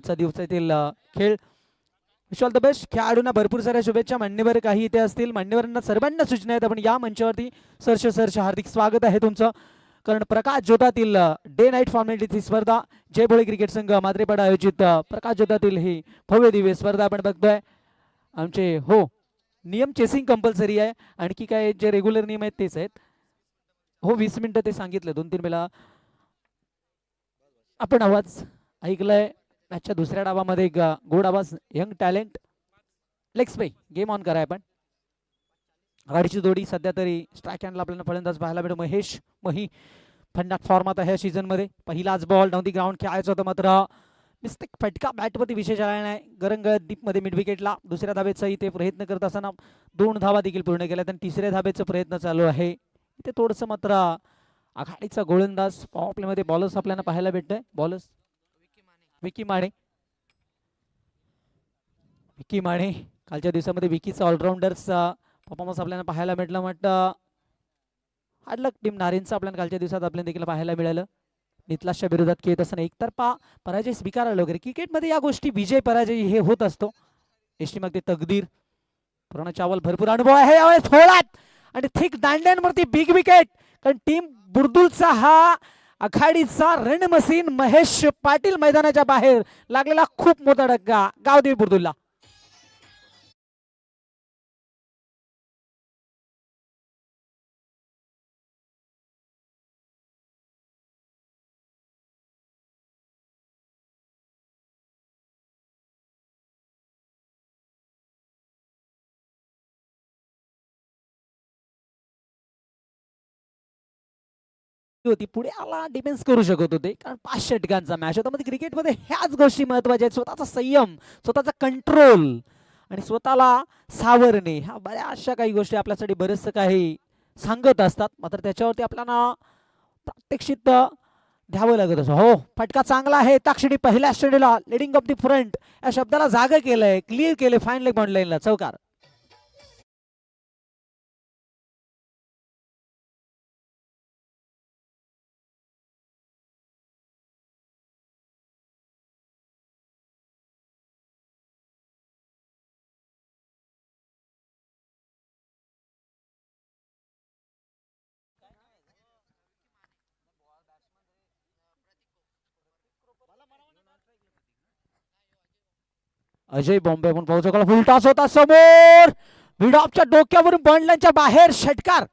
आजचा दिवसातील खेळ. Wish all the best. खेळाडूंना भरपूर साऱ्या शुभेच्छा. मान्यवर काही इथे असतील, मान्यवरांना सर्वांना सूचना आहेत आपण या मंचावरती सरस हार्दिक स्वागत आहे तुमचं. कारण प्रकाश जोतातील डे नाईट फॉर्मॅलिटीची स्पर्धा जय भोळे क्रिकेट संघ मात्रेपाडा आयोजित प्रकाश जोतातील ही भव्य दिव्य स्पर्धा आपण बघतोय. आमचे हो नियम चेसिंग कंपल्सरी आहे. आणखी काय जे रेग्युलर नियम आहेत तेच आहेत. हो 20 मिनिटं ते सांगितलं 2-3 वेळा आपण आवाज ऐकलाय. मॅचच्या दुसऱ्या डावामध्ये एक गोड आवाज young talent legs pay game on कराय आपण. आघाडीची जोडी सध्या तरी स्ट्राईक हँडला आपल्याला फलंदाज पाहायला मिळतो महेश मही फंडात फॉर्मात आहे सीझन मध्ये. पहिलाच बॉल डाऊन दी ग्राउंड खेळायचं होतं मात्र मिस्टेक फटका बॅटवरती विशेष आला नाही. गरंगळत डीप मध्ये मिड विकेटला. दुसऱ्या धाबेचा इथे प्रयत्न करत असताना 2 धावा देखील पूर्ण केल्या आणि तिसऱ्या धाबेचा प्रयत्न चालू आहे. इथे थोडंसं मात्र आघाडीचा गोलंदाज पॉवर प्ले मध्ये बॉलर्स आपल्याला पाहायला भेटतंय. बॉलर्स विकी माने कालच्या दिवसामध्ये विकीचा ऑलराऊंडरचा परफॉर्मन्स आपल्याला पाहायला भेटला. वाटतं हार्डलक टीम नारेंचा आपल्याला कालच्या दिवसात आपल्याला देखील पाहायला मिळालं. नितलाशच्या विरोधात खेळत असताना एकतर्फा पराजय स्वीकारायला वगैरे क्रिकेटमध्ये या गोष्टी विजय पराजय हे होत असतो. एसटी मग ते तकदीर. पूर्ण चावल भरपूर अनुभव आहे यावेळेस थोडात आणि थिक दांड्यांवरती बिग विकेट. कारण टीम बुर्दुलचा हा आघाडीचा रण मशीन महेश पाटील मैदानाच्या बाहेर लागलेला खूप मोठा धक्का गावदेवी बुर्दुलला. होती पुढे आला डिफेन्स करू शकत होते कारण 5 षटकांचा मॅच होता. मध्ये क्रिकेटमध्ये ह्याच गोष्टी महत्वाच्या आहेत. स्वतःचा संयम, स्वतःचा कंट्रोल आणि स्वतःला सावरणे ह्या बऱ्याचशा काही गोष्टी आपल्यासाठी बरेचसं काही सांगत असतात. मात्र त्याच्यावरती आपल्याला प्रात्यक्षित द्यावं लागत असं. हो फटका चांगला आहे. ताक्षणी पहिल्या श्रेणीला लिडिंग ऑफ दी फ्रंट या शब्दाला जागा केलंय, क्लिअर केलंय फाईन लेग बाउंड्री लाईनला चौकार. अजय बॉम्बे पण पाहू शकला. फुल टॉस होता समोर विडॉपच्या डोक्यावरून बंडलांच्या बाहेर षटकार.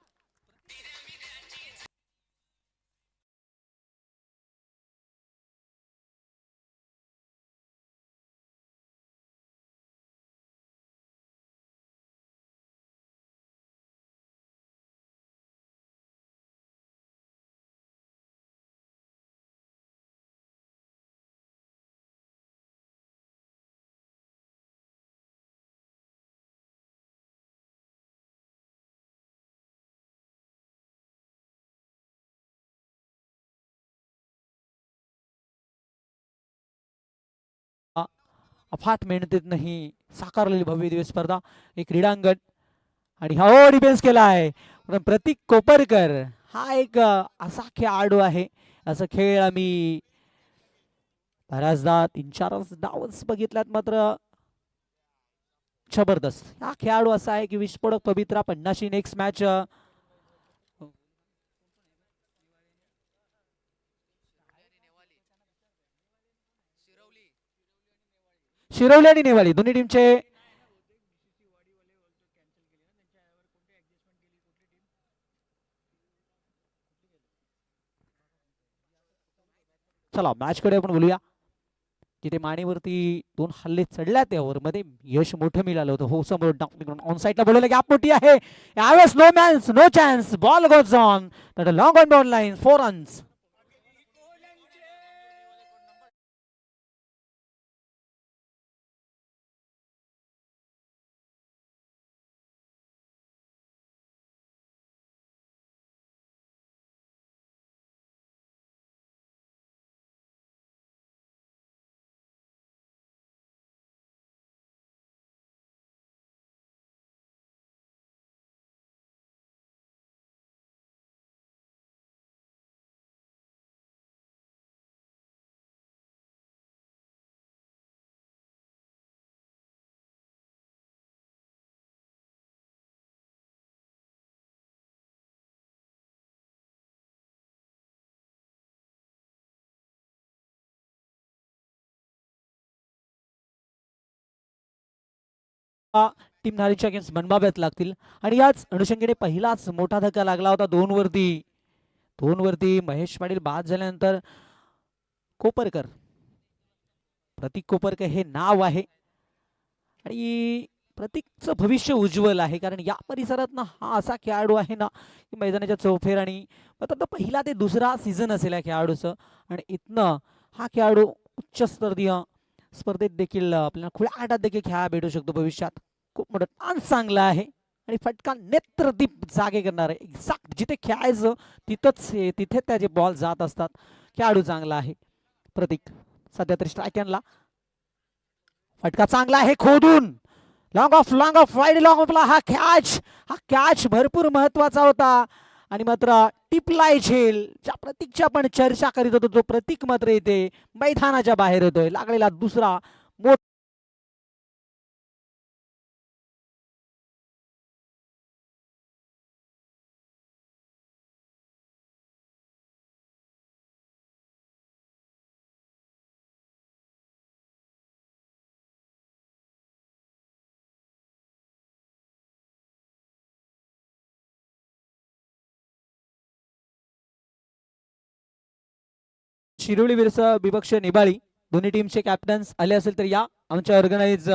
अफाट मेहनतीत नाही साकारलेली भव्य दिवस स्पर्धा एक क्रीडांगण आणि हा डिफेन्स केला आहे. प्रतीक कोपरकर हा एक असा खेळाडू आहे. असं खेळ आम्ही बऱ्याचदा 3-4 डावच बघितल्यात मात्र जबरदस्त हा खेळाडू असा आहे की विस्फोटक पवित्रा 50 नेक्स्ट मॅच शिरवली आणि नेवाळी दोन्ही टीमचे. चला मॅच कडे आपण बोलूया. तिथे मानेवरती 2 हल्ले चढल्या त्यावर मध्ये यश मोठं मिळालं होतं. हो समोर ऑन साईडला बोलवलं गॅप मोठी आहे यावेळेस. No man's no chance ball goes on long on ball line 4 runs. Team धारीच्या अगेन्स्ट बनवाव्यात लागतील. आणि याच अनुषंगाने पहिलाच मोठा धक्का लागला होता 2 वरती महेश पाटील बाद झाल्यानंतर कोपरकर, प्रतीक कोपरकर हे नाव आहे आणि प्रतीकचं भविष्य उज्ज्वल आहे, कारण या परिसरात ना हा असा खेळाडू आहे ना की मैदानाच्या चौफेर आणि आता पहिला ते दुसरा सीझन असेल या खेळाडूचं आणि इथनं हा खेळाडू उच्च स्तरीय स्पर्धेत देखील आपल्याला खुल्या आटात देखील खेळायला भेटू शकतो भविष्यात. खूप मोठं डान्स चांगला आहे आणि फटका नेत्रदीप जागे करणार आहे. एक्झॅक्ट जिथे खेळायचं तिथे त्याचे बॉल जात असतात. खेळाडू चांगला आहे प्रतीक. सध्या तरी स्ट्रायकरला फटका चांगला आहे खोदून लॉंग ऑफ राईड लॉंग ऑफला हा कॅच भरपूर महत्वाचा होता आणि मात्र टिपलाय झेल ज्या प्रतीकच्या पण चर्चा करीत होतो तो प्रतीक मात्र येते मैदानाच्या बाहेर होतोय. लागलेला दुसरा शिरोळी विरुद्ध विपक्ष निबाळी दोन्ही टीमचे कॅप्टन्स आले असेल तर या आमच्या ऑर्गनाइज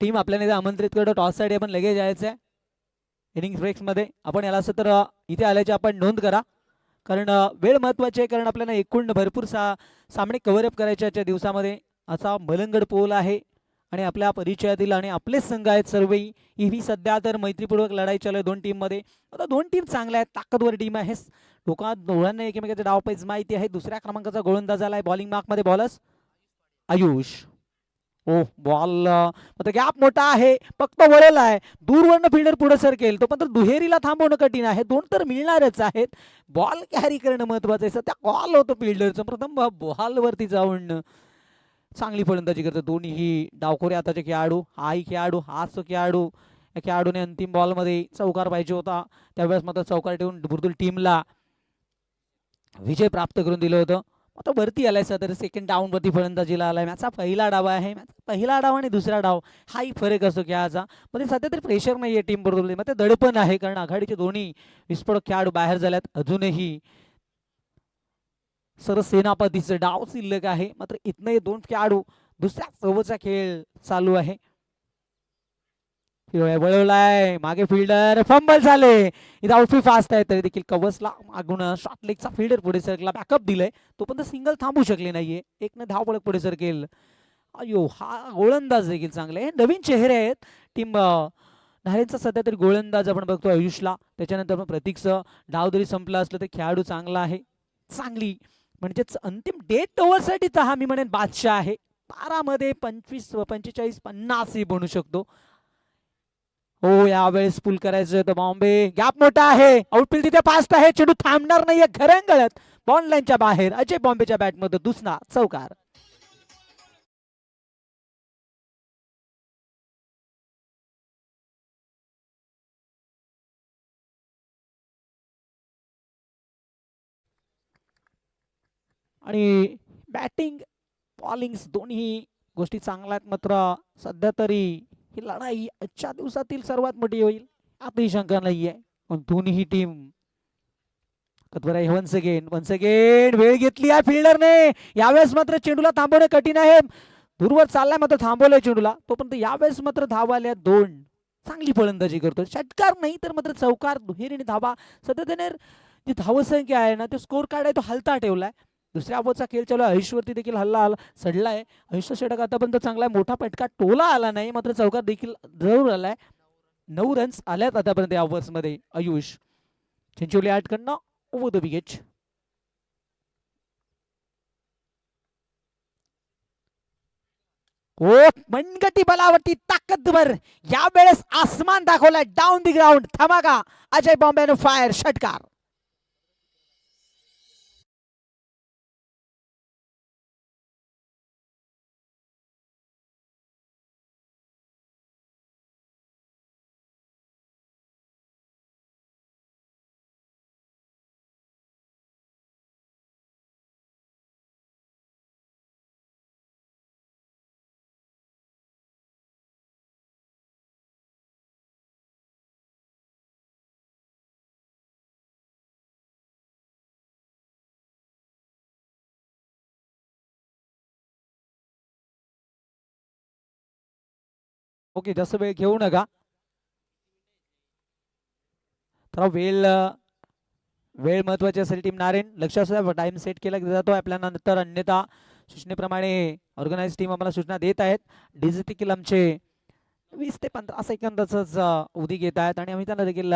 टीम आपल्याला आमंत्रित करतो. टॉस साठी आपण लगेच जायचं आहे. इनिंग ब्रेक्स मध्ये आपण याला असं तर इथे आल्याची आपण नोंद करा, कारण वेळ महत्वाची आहे, कारण आपल्याला एकूण भरपूर सामने कव्हरअप करायच्या दिवसामध्ये. असा मलंगड पोल आहे आणि आपल्या परिचयातील आणि आपलेच संघ आहेत सर्वही. ही सध्या तर मैत्रीपूर्वक लढाई चालू आहे दोन टीममध्ये. आता दोन टीम चांगल्या आहेत, ताकदवर टीम आहे. दोघांना एकमेकांचे डावपेच माहिती आहे. दुसऱ्या क्रमांकाचा गोलंदाज आलाय बॉलिंग मार्क मध्ये बॉलर्स आयुष. ओ बॉल गॅप मोठा आहे, फक्त वळला आहे दूरवरनं फिल्डर पुढे सरकेल तो पण दुहेरीला थांबवणं कठीण आहे. दोन तर मिळणारच आहेत. बॉल कॅरी करणं महत्वाचं आहे. सध्या कॉल होतो फिल्डरचं, प्रथम बॉल वरती जाऊन चांगली फलंदाजी करतो दोन्ही डावखोरे आताचे खेळाडू. हाच खेळाडू या खेळाडूने अंतिम बॉलमध्ये चौकार पाहिजे होता, त्यावेळेस मात्र चौकार ठेवून बुर्दुल टीमला विजय प्राप्त करून दिलं होतं. आता वरती आलाय सर सेकंड डाऊन वरती फलंदाजीला आलाय. मॅचचा पहिला डाव आहे. पहिला डाव आणि दुसरा डाव हाही फरक असतो खेळाचा. मध्ये सध्या तरी प्रेशर नाही आहे टीम बरोबर, मग ते दडपण आहे, कारण आघाडीचे दोन्ही विस्फोटक खेळाडू बाहेर झाल्यात. अजूनही सरसेनापतीचं डाव शिल्लक आहे. मात्र इथनं दोन खेळाडू दुसऱ्या चवचा खेळ चालू आहे. वळवलाय मागे फिल्डर फंबल झाले. इथं आउटफील्ड फास्ट आहे तरी देखील कवचला मागून शॉर्ट लेगचा फिल्डर पुढे सरकला, बॅकअप दिलंय तो पण सिंगल थांबू शकले नाहीये. एकनं धाव पळक पुढे सरकेल. अयो हा गोलंदाज देखील चांगले नवीन चेहरे आहेत टीम धारेचा. सध्या तरी गोलंदाज आपण बघतो आयुषला, त्याच्यानंतर पण प्रतीकचं डाव जरी संपला असलं तर खेळाडू चांगला आहे. चांगली म्हणजेच अंतिम डेट ओव्हरसाठी हा मी म्हणेन बादशाह आहे. 12 मध्ये 25 45 50 ही बनू शकतो. हो यावेळेस पुल करायचं होतं बॉम्बे. गॅप मोठा आहे, आउटफील्ड तिथे फास्ट आहे, चेंडू थांबणार नाहीये घरंगळत बॉल लाईनच्या बाहेर. अजय बॉम्बेच्या बॅटमध्ये दुसरा चौकार. आणि बॅटिंग बॉलिंग दोन्ही गोष्टी चांगल्या आहेत. मात्र सध्या तरी ही लढाई आजच्या दिवसातील सर्वात मोठी होईल यातही शंका नाहीये. पण दोन्ही टीम वन्स अगेन वेळ घेतली आहे फिल्डरने. यावेळेस मात्र चेंडूला थांबवणे कठीण आहे. दूरवर चाललाय मात्र थांबवलंय चेंडूला तोपर्यंत. यावेळेस मात्र धावा आल्या दोन. चांगली फलंदाजी करतो, षटकार नाही तर मात्र चौकार दुहेरीने धावा. सध्या त्याने जी धावसंख्या आहे ना, तो स्कोर कार्ड आहे तो हलता ठेवलाय. दुसऱ्या ओव्हरचा खेळ चालू आहे, आयुषवरती देखील हल्ला चढलाय. आयुष्य षटक आतापर्यंत चांगला आहे, मोठा फटका टोला आला नाही मात्र चौकार देखील जरूर आलाय. 9 रन्स आल्यात आतापर्यंत या ओव्हर्स मध्ये. आयुष चिंचोली आटकडनं ओव्हर द विकेट. ओ मनगटी बलावरती ताकदवर यावेळेस आसमान दाखवलाय. डाऊन द ग्राउंड धमाका. अजय बॉम्बेनो फायर षटकार. ओके, जास्त वेळ घेऊ नका. तर वेळ वेळ महत्वाची असेल. टीम नारायण लक्ष असू द्या, टाइम सेट केला जातो आपल्याला. नंतर अन्यथा सूचनेप्रमाणे ऑर्गनाइज टीम आम्हाला सूचना देत आहेत. देखील आमचे 20 ते 15 सेकंदाच उदी घेत आहेत आणि आम्ही त्यांना देखील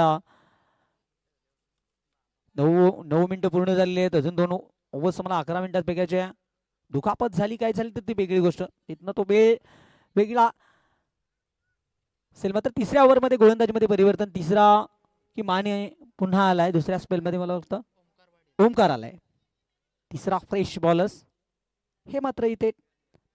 9 मिनिटं पूर्ण झालेली आहेत. अजून 2 ओव्हर्स मला 11 मिनिटात फेकायच्या. दुखापत झाली, काय झाली तर ती वेगळी गोष्ट, तिथनं तो वेळ वेगळा असेल. मात्र तिसऱ्या ओव्हरमध्ये गोलंदाजीमध्ये परिवर्तन, तिसरा की माने पुन्हा आलाय. दुसऱ्या स्पेलमध्ये मला वाटतं ओमकार आलाय. तिसरा फ्रेश बॉलर्स हे मात्र इथे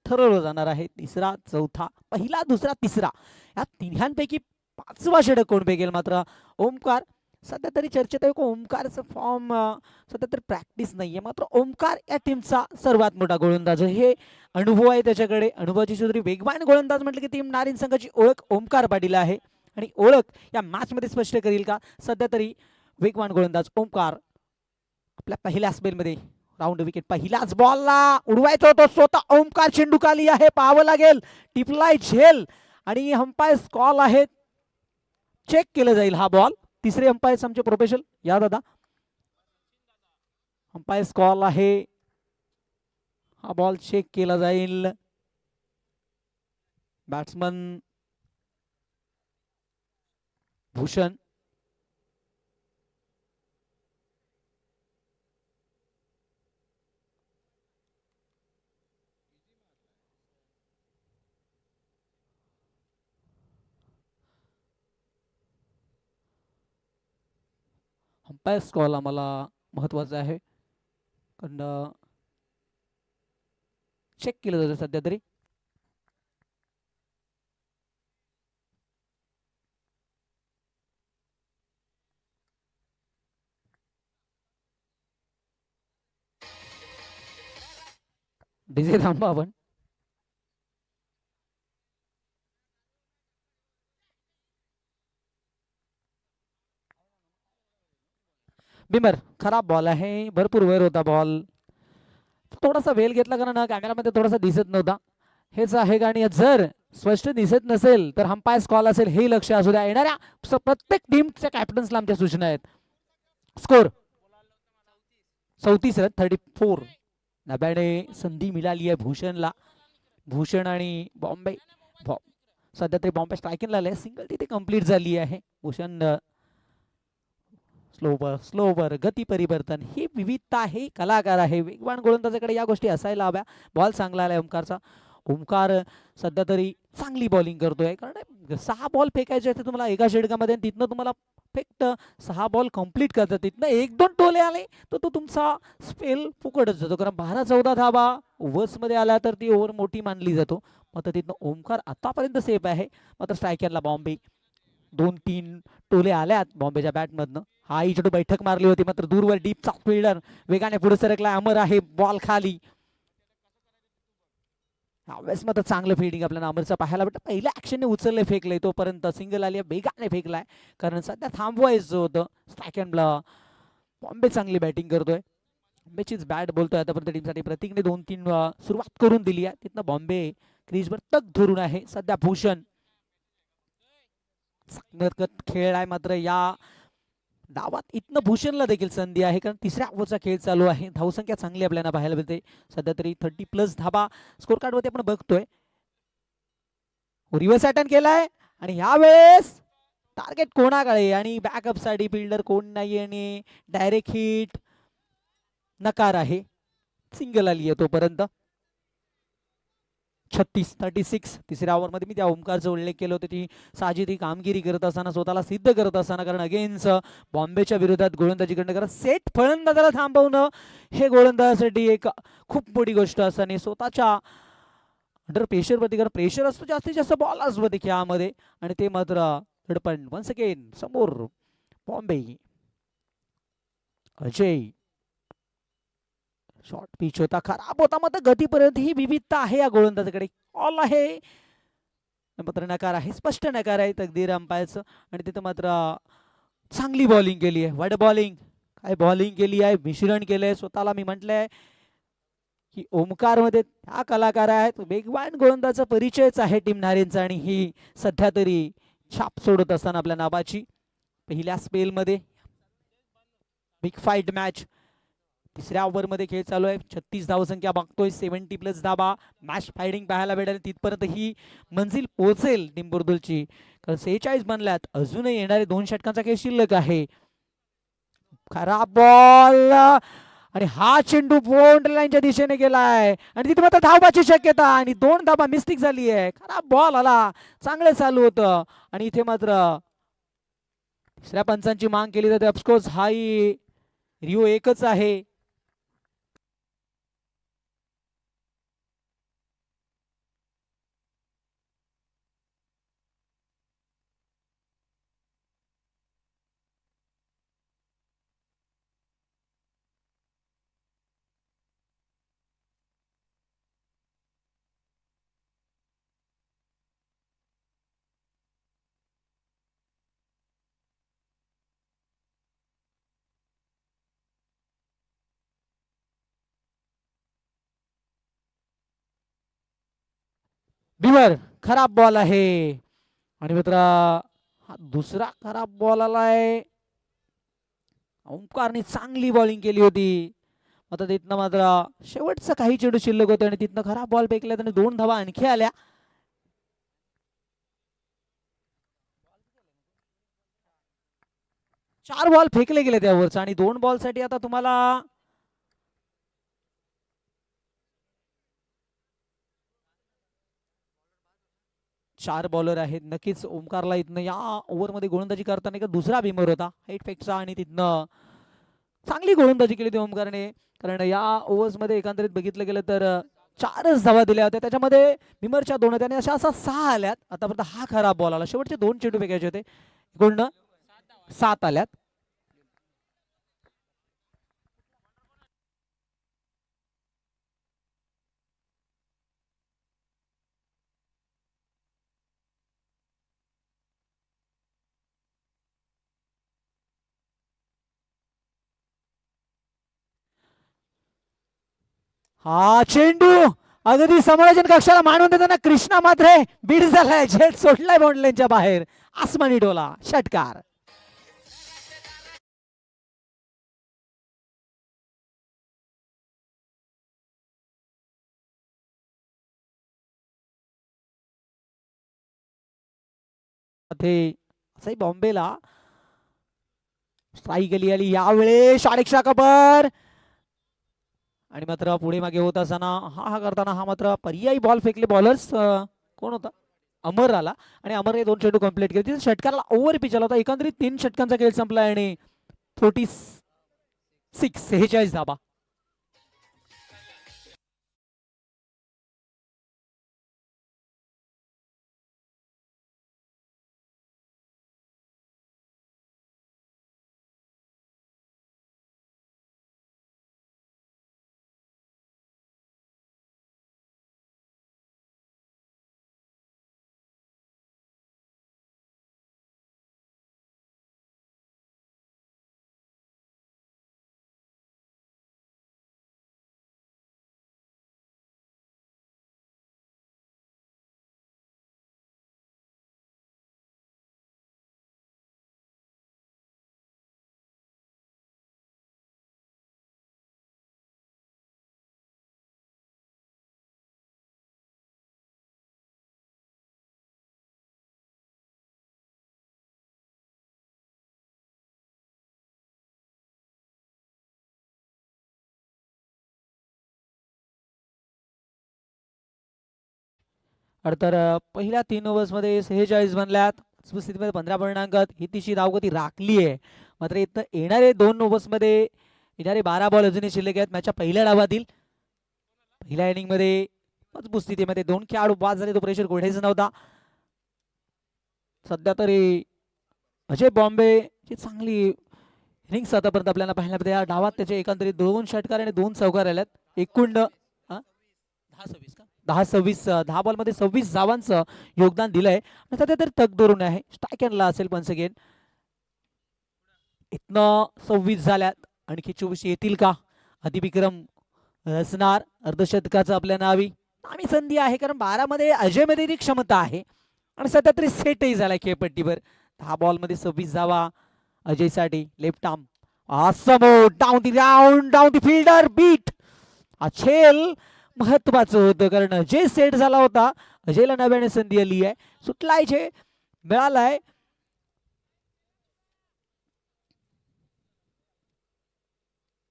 ठरवलं जाणार आहे. तिसरा, चौथा, पहिला, दुसरा, तिसरा या तिन्हांपैकी 5वा षटक कोण फेकेल. मात्र ओमकार सध्या तरी चर्चेत आहे. ओमकारचं फॉर्म सध्या तरी प्रॅक्टिस नाहीये. मात्र ओमकार या टीमचा सर्वात मोठा गोलंदाज, हे अनुभव आहे त्याच्याकडे. अनुभवाची सुधारी वेगवान गोलंदाज म्हटलं की टीम नारायण संघाची ओळख ओमकार पाटील आहे आणि ओळख या मॅच मध्ये स्पष्ट करील का. सध्या तरी वेगवान गोलंदाज ओमकार आपल्या पहिल्या स्पेलमध्ये राऊंड विकेट. पहिल्याच बॉलला उडवायचा होतो स्वतः ओमकार. चेंडू खाली आहे, पाहावं लागेल. टिपलाय झेल आणि अंपायर्स कॉल आहेत. चेक केलं जाईल हा बॉल. तिसरे अंपायर्स आमचे प्रोफेशनल या दादा. अंपायर्स कॉल आहे, हा बॉल चेक केला जाईल. बॅट्समन भूषण अंपायर्स कॉल आम्हाला महत्वाचा आहे, कारण चेक केलं जातं सध्या तरी. डीजे थांबा आपण. बिमर खराब बॉल आहे, भरपूर वर होता बॉल. थोडासा वेल घेतला कारण कॅमेरामध्ये थोडासा दिसत नव्हता. हेच आहे आणि जर स्पष्ट दिसत नसेल तर अंपायर्स कॉल असेल, हे लक्ष असू द्या. येणाऱ्या प्रत्येक टीमच्या कॅप्टन्सला आमच्या सूचना आहेत. Score 34 run 34. नव्याने संधी मिळाली आहे भूषणला. भूषण आणि बॉम्बे सध्या तरी बॉम्बे स्ट्रायकिंगला आले. सिंगल तिथे कंप्लीट झाली आहे. भूषण स्लोवर गती परिवर्तन ही विविधता आहे, कलाकार आहे. वेगवान गोलंदाजाकडे या गोष्टी असायला हव्या. बॉल चांगला आलाय ओमकारचा. ओमकार सध्या तरी चांगली बॉलिंग करतोय, कारण 6 बॉल फेकायचे आहेत तुम्हाला एका षटकामध्ये. तिथनं तुम्हाला फक्त 6 बॉल कंप्लीट करतात. तिथनं 1-2 टोले आले तर तो तुमचा स्पेल फुकटच जातो, कारण 12-14 धावा ओव्हर्समध्ये आला तर ती ओव्हर मोठी मानली जातो. मात्र तिथनं ओमकार आतापर्यंत सेफ आहे. मात्र स्ट्रायकरला बॉम्बे 2-3 टोले आल्यात बॉम्बेच्या बॅटमधनं. हा ही चेंडू बैठक मारली होती, मात्र दूरवर डीपचा फिल्डर वेगाने पुढे सरकला. अमर आहे, बॉल खाली. यावेळेस मात्र चांगलं फिल्डिंग आपल्याला अमरचा पाहायला भेटतं. पहिल्या ऍक्शनने उचलले, फेकले, तोपर्यंत सिंगल आली, वेगाने फेकलाय, कारण सध्या थांबवायचं होतं. स्ट्रायकला बॉम्बे चांगली बॅटिंग करतोय. बॉम्बेचीच बॅट बोलतोय आतापर्यंत टीमसाठी. प्रतीकने 2-3 सुरुवात करून दिली आहे. तिथनं बॉम्बे क्रीजवर तग धरून आहे. सध्या भूषण खेळ मात्र या डावात इथनं भूषणला देखील संधी आहे, कारण तिसऱ्या ओव्हरचा खेळ चालू आहे. धावसंख्या चांगली आपल्याला पाहायला मिळते. सध्या तरी 30+ धाबा स्कोर कार्ड वरती आपण बघतोय. रिव्हर्स अटॅक केलाय आणि यावेळेस टार्गेट कोणाकडे आणि बॅकअप साठी फिल्डर कोण नाही आणि डायरेक्ट हिट नकार आहे. सिंगल आली आहे तोपर्यंत. 36 तिसऱ्या ओव्हरमध्ये मी त्या ओमकारचा उल्लेख केला होता. ती साजिदी कामगिरी करत असताना, स्वतःला सिद्ध करत असताना, कारण अगेन्स्ट बॉम्बेच्या विरोधात गोलंदाजी करणं, कारण सेट फलंदाजाला थांबवणं हे गोलंदाजासाठी एक खूप मोठी गोष्ट असते. स्वतःच्या अंडर प्रेशरवरती, कारण प्रेशर असतो जास्तीत जास्त बॉलर्सवरती खेळामध्ये, आणि ते मात्र धडपण. वन्स अगेन समोर बॉम्बे. अजय शॉर्ट पिच होता, खराब होता, मात्र गतीपर्यंत ही विविधता आहे या गोलंदाजाकडे. ऑल आहे मात्र नकार आहे, स्पष्ट नकार आहे तकदीर अंपायरचं. आणि तिथं मात्र चांगली बॉलिंग केली आहे. वाईड बॉलिंग, काय बॉलिंग केली आहे, मिश्रण केलंय स्वतःला. मी म्हटलंय की ओमकार मध्ये त्या कलाकार आहेत, वेगवान गोलंदाजाचा परिचयच आहे टीम नारेंचा आणि ही सध्या तरी छाप सोडत असताना आपल्या नावाची पहिल्या स्पेलमध्ये बिग फाईट मॅच तिसऱ्या ओव्हरमध्ये खेळ चालू आहे. 36 धावसंख्या मागतोय, 70+ धाबा. मॅच फायटिंग पाहायला भेटेल, तिथपर्यंत ही मंजिल पोहोचेल टिंबुर्दुलची, कारण 46 बनल्यात, अजूनही येणारे 2 षटकांचा खेळ शिल्लक आहे. खराब बॉल आणि हा चेंडू बाउंड्री लाईनच्या दिशेने गेलाय आणि तिथे मात्र धावाची शक्यता आणि 2 धाबा मिस्टेक झाली आहे. खराब बॉल आला, चांगलं चालू होतं आणि इथे मात्र तिसऱ्या पंचांची मांग केली जाते. ऑफकोर्स हाही रिओ एकच आहे. बिवर खराब बॉल आहे आणि मित्रा हा दुसरा खराब बॉल आलाय. ओंकारने चांगली बॉलिंग केली होती, आता तिथनं मात्र शेवटचं काही चेंडू शिल्लक होते आणि तिथनं खराब बॉल फेकला आणि 2 धावा आणखी आल्या. चार बॉल फेकले गेले त्यावरच आणि 2 बॉल साठी आता तुम्हाला 4 बॉलर आहेत. नक्कीच ओमकारला इथनं या ओव्हरमध्ये गोलंदाजी करताना का दुसरा बिमर होता हाईट फेकचा आणि तिथनं चांगली गोलंदाजी केली होती ओमकारने, कारण या ओव्हर्समध्ये एकंदरीत बघितलं गेलं तर 4च धावा दिल्या होत्या, त्याच्यामध्ये बिमरच्या 2 त्याने अशा 6 आल्यात. आतापर्यंत हा खराब बॉल आला, शेवटचे 2 चेंडू फेकायचे होते, एकूण 7 आल्यात. हा चेंडू अगदी समालोचन कक्षाला मांडून देताना कृष्णा मात्र बीड झालाय, झेल सोडलाय बाउंड्रीच्या बाहेर, आसमानी डोला, षटकार. बॉम्बेला स्ट्राईक गेली आली यावेळेस शाळेक्षा कबर आणि मात्र पुढे मागे होत असताना हा करताना हा मात्र पर्यायी बॉल फेकले. बॉलर्स कोण होता, अमर आला आणि अमरने 2 चेंडू कंप्लीट केले. तिथे षटकाला ओव्हर पिच आला होता, एकंदरीत 3 षटकांचा खेळ संपला आणि 46 धाबा. तर पहिल्या 3 ओव्हर्समध्ये 46 बनल्यात, स्थितीमध्ये 15 पूर्णांकात ही तिची धावगती राखली आहे. मात्र इथं येणारे 2 ओव्हर्समध्ये येणारे 12 बॉल अजूनही शिल्लक आहेत मॅचच्या पहिल्या डावातील. पहिल्या इनिंगमध्ये मजबूत स्थितीमध्ये 2 खेळाडू बाद झाले, तो प्रेशर गोडायचा नव्हता. सध्या तरी अजय बॉम्बे ची चांगली इनिंग्स आतापर्यंत आपल्याला पाहायला मिळते. या डावात त्याचे एकंदरीत 2 षटकार आणि 2 चौकार आल्यात, एकूण 10-26 का 10-26 10 बॉलमध्ये 26 धावांचं योगदान दिलंय. सध्या तर तग धरून आहे, स्ट्राईक एंडला असेल वन्स अगेन. इथनं 26 झाल्यात, आणखी 24 येतील का? अतिविक्रम असणार अर्धशतकाचं आपल्या नावी. आम्ही संधी आहे कारण 12 मध्ये अजय मध्ये ती क्षमता आहे आणि सध्या तरी सेटही झालाय खेळपट्टीवर. 10 बॉल मध्ये 26 धावा अजयसाठी. लेफ्ट आर्म समोर down the round down the fielder beat. हा खेळ महत्वाचं होतं कारण अजय सेट झाला होता. अजयला नव्याने संधी आली आहे. सुटलाय जे मिळालाय.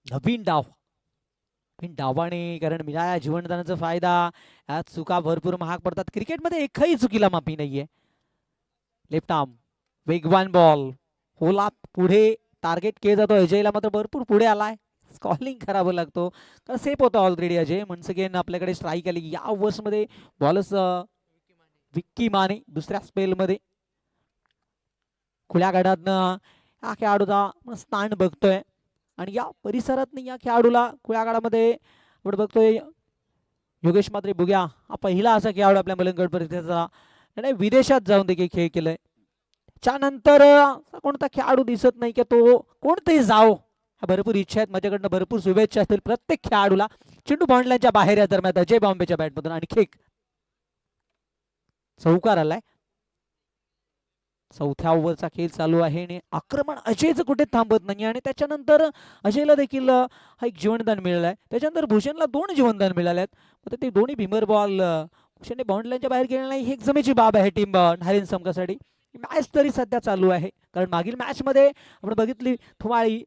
नवीन डाव डावाने कारण मिळाल्या जीवनदानाचा फायदा. यात चुका भरपूर महाग पडतात. क्रिकेटमध्ये एकही चुकीला माफी नाहीये. लेफ्ट आर्म वेगवान बॉल होला पुढे टार्गेट केलं जातो. अजयला मात्र भरपूर पुढे आलाय. स्कॉलिंग करावं लागतो कारण सेफ होता ऑलरेडी अजय. वन्स अगेन आपल्याकडे स्ट्राईक आली या ओव्हर्समध्ये. बॉलर्स विक्की माने दुसऱ्या स्पेलमध्ये. खुल्या गडातनं हा खेळाडूचा स्थान बघतोय आणि या परिसरात या खेळाडूला खुल्या गडामध्ये आपण बघतोय. योगेश मात्रे बुग्या हा पहिला असा खेळाडू आपल्या मलंगड परिसराचा त्याने विदेशात जाऊन देखील खेळ केलाय. त्यानंतर कोणता खेळाडू दिसत नाही की तो कोणतेही जाओ. भरपूर इच्छा आहेत माझ्याकडनं. भरपूर शुभेच्छा असतील प्रत्येक खेळाडूला. चेंडू बाउंडलाईनच्या बाहेर या दरम्यान अजय बॉम्बेच्या बॅटमधून आणि खेक चौकार आलाय. चौथ्या ओव्हरचा खेळ चालू आहे आणि आक्रमण अजयचं कुठे थांबत नाही आणि त्याच्यानंतर अजयला देखील हा एक जीवनदान मिळालं आहे. त्याच्यानंतर भूषणला 2 जीवनदान मिळाले आहेत. ते दोन्ही भीमर बॉल भूषणने बाउंडलाईनच्या बाहेर गेले नाही ही एक जमेची बाब आहे टीम ढालीन संघासाठी. मॅच तरी सध्या चालू आहे कारण मागील मॅच मध्ये आपण बघितली थुमाळी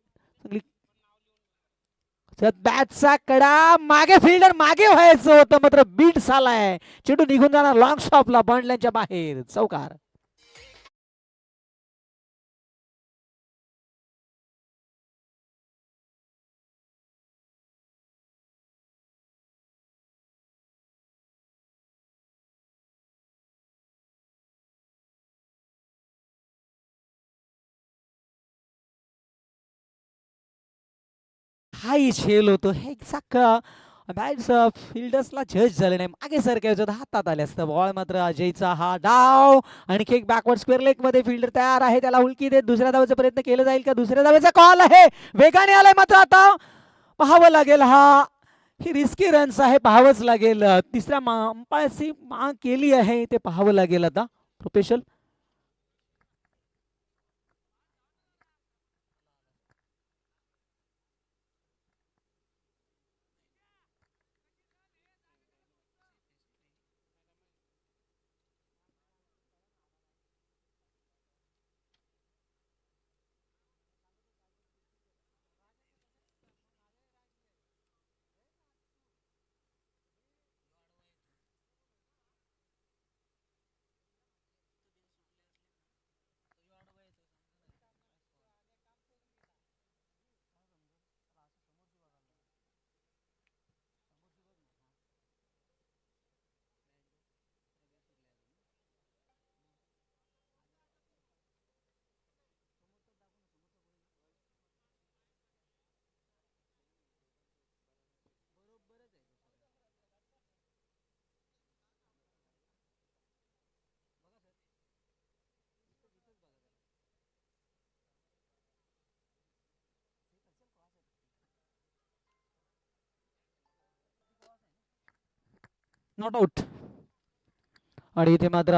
बॅटचा कडा मागे फिल्डर मागे व्हायचं होतं मात्र बीट झालाय. चेंडू निघून जाणार लॉंग स्टॉपला बाउंडलाईनच्या बाहेर. चौकार. हाही झेल होतो हे बॅट्स फिल्डर्सला जज झाले नाही. मागे सरकायचं होतं हातात आले असतं. बॉल मात्र अजयचा हा डाव आणि एक बॅकवर्ड स्क्वेअर लेग मध्ये फिल्डर तयार आहे. त्याला उलकी देत दुसऱ्या धावेचा प्रयत्न केला जाईल का. दुसऱ्या धावेचा कॉल आहे. वेगाने आलाय मात्र आता पाहावं लागेल. ही रिस्की रन्स आहे पाहावंच लागेल. तिसऱ्या अंपायरची माग केली आहे ते पाहावं लागेल आता. प्रोफेशनल नॉट आउट आणि इथे मात्र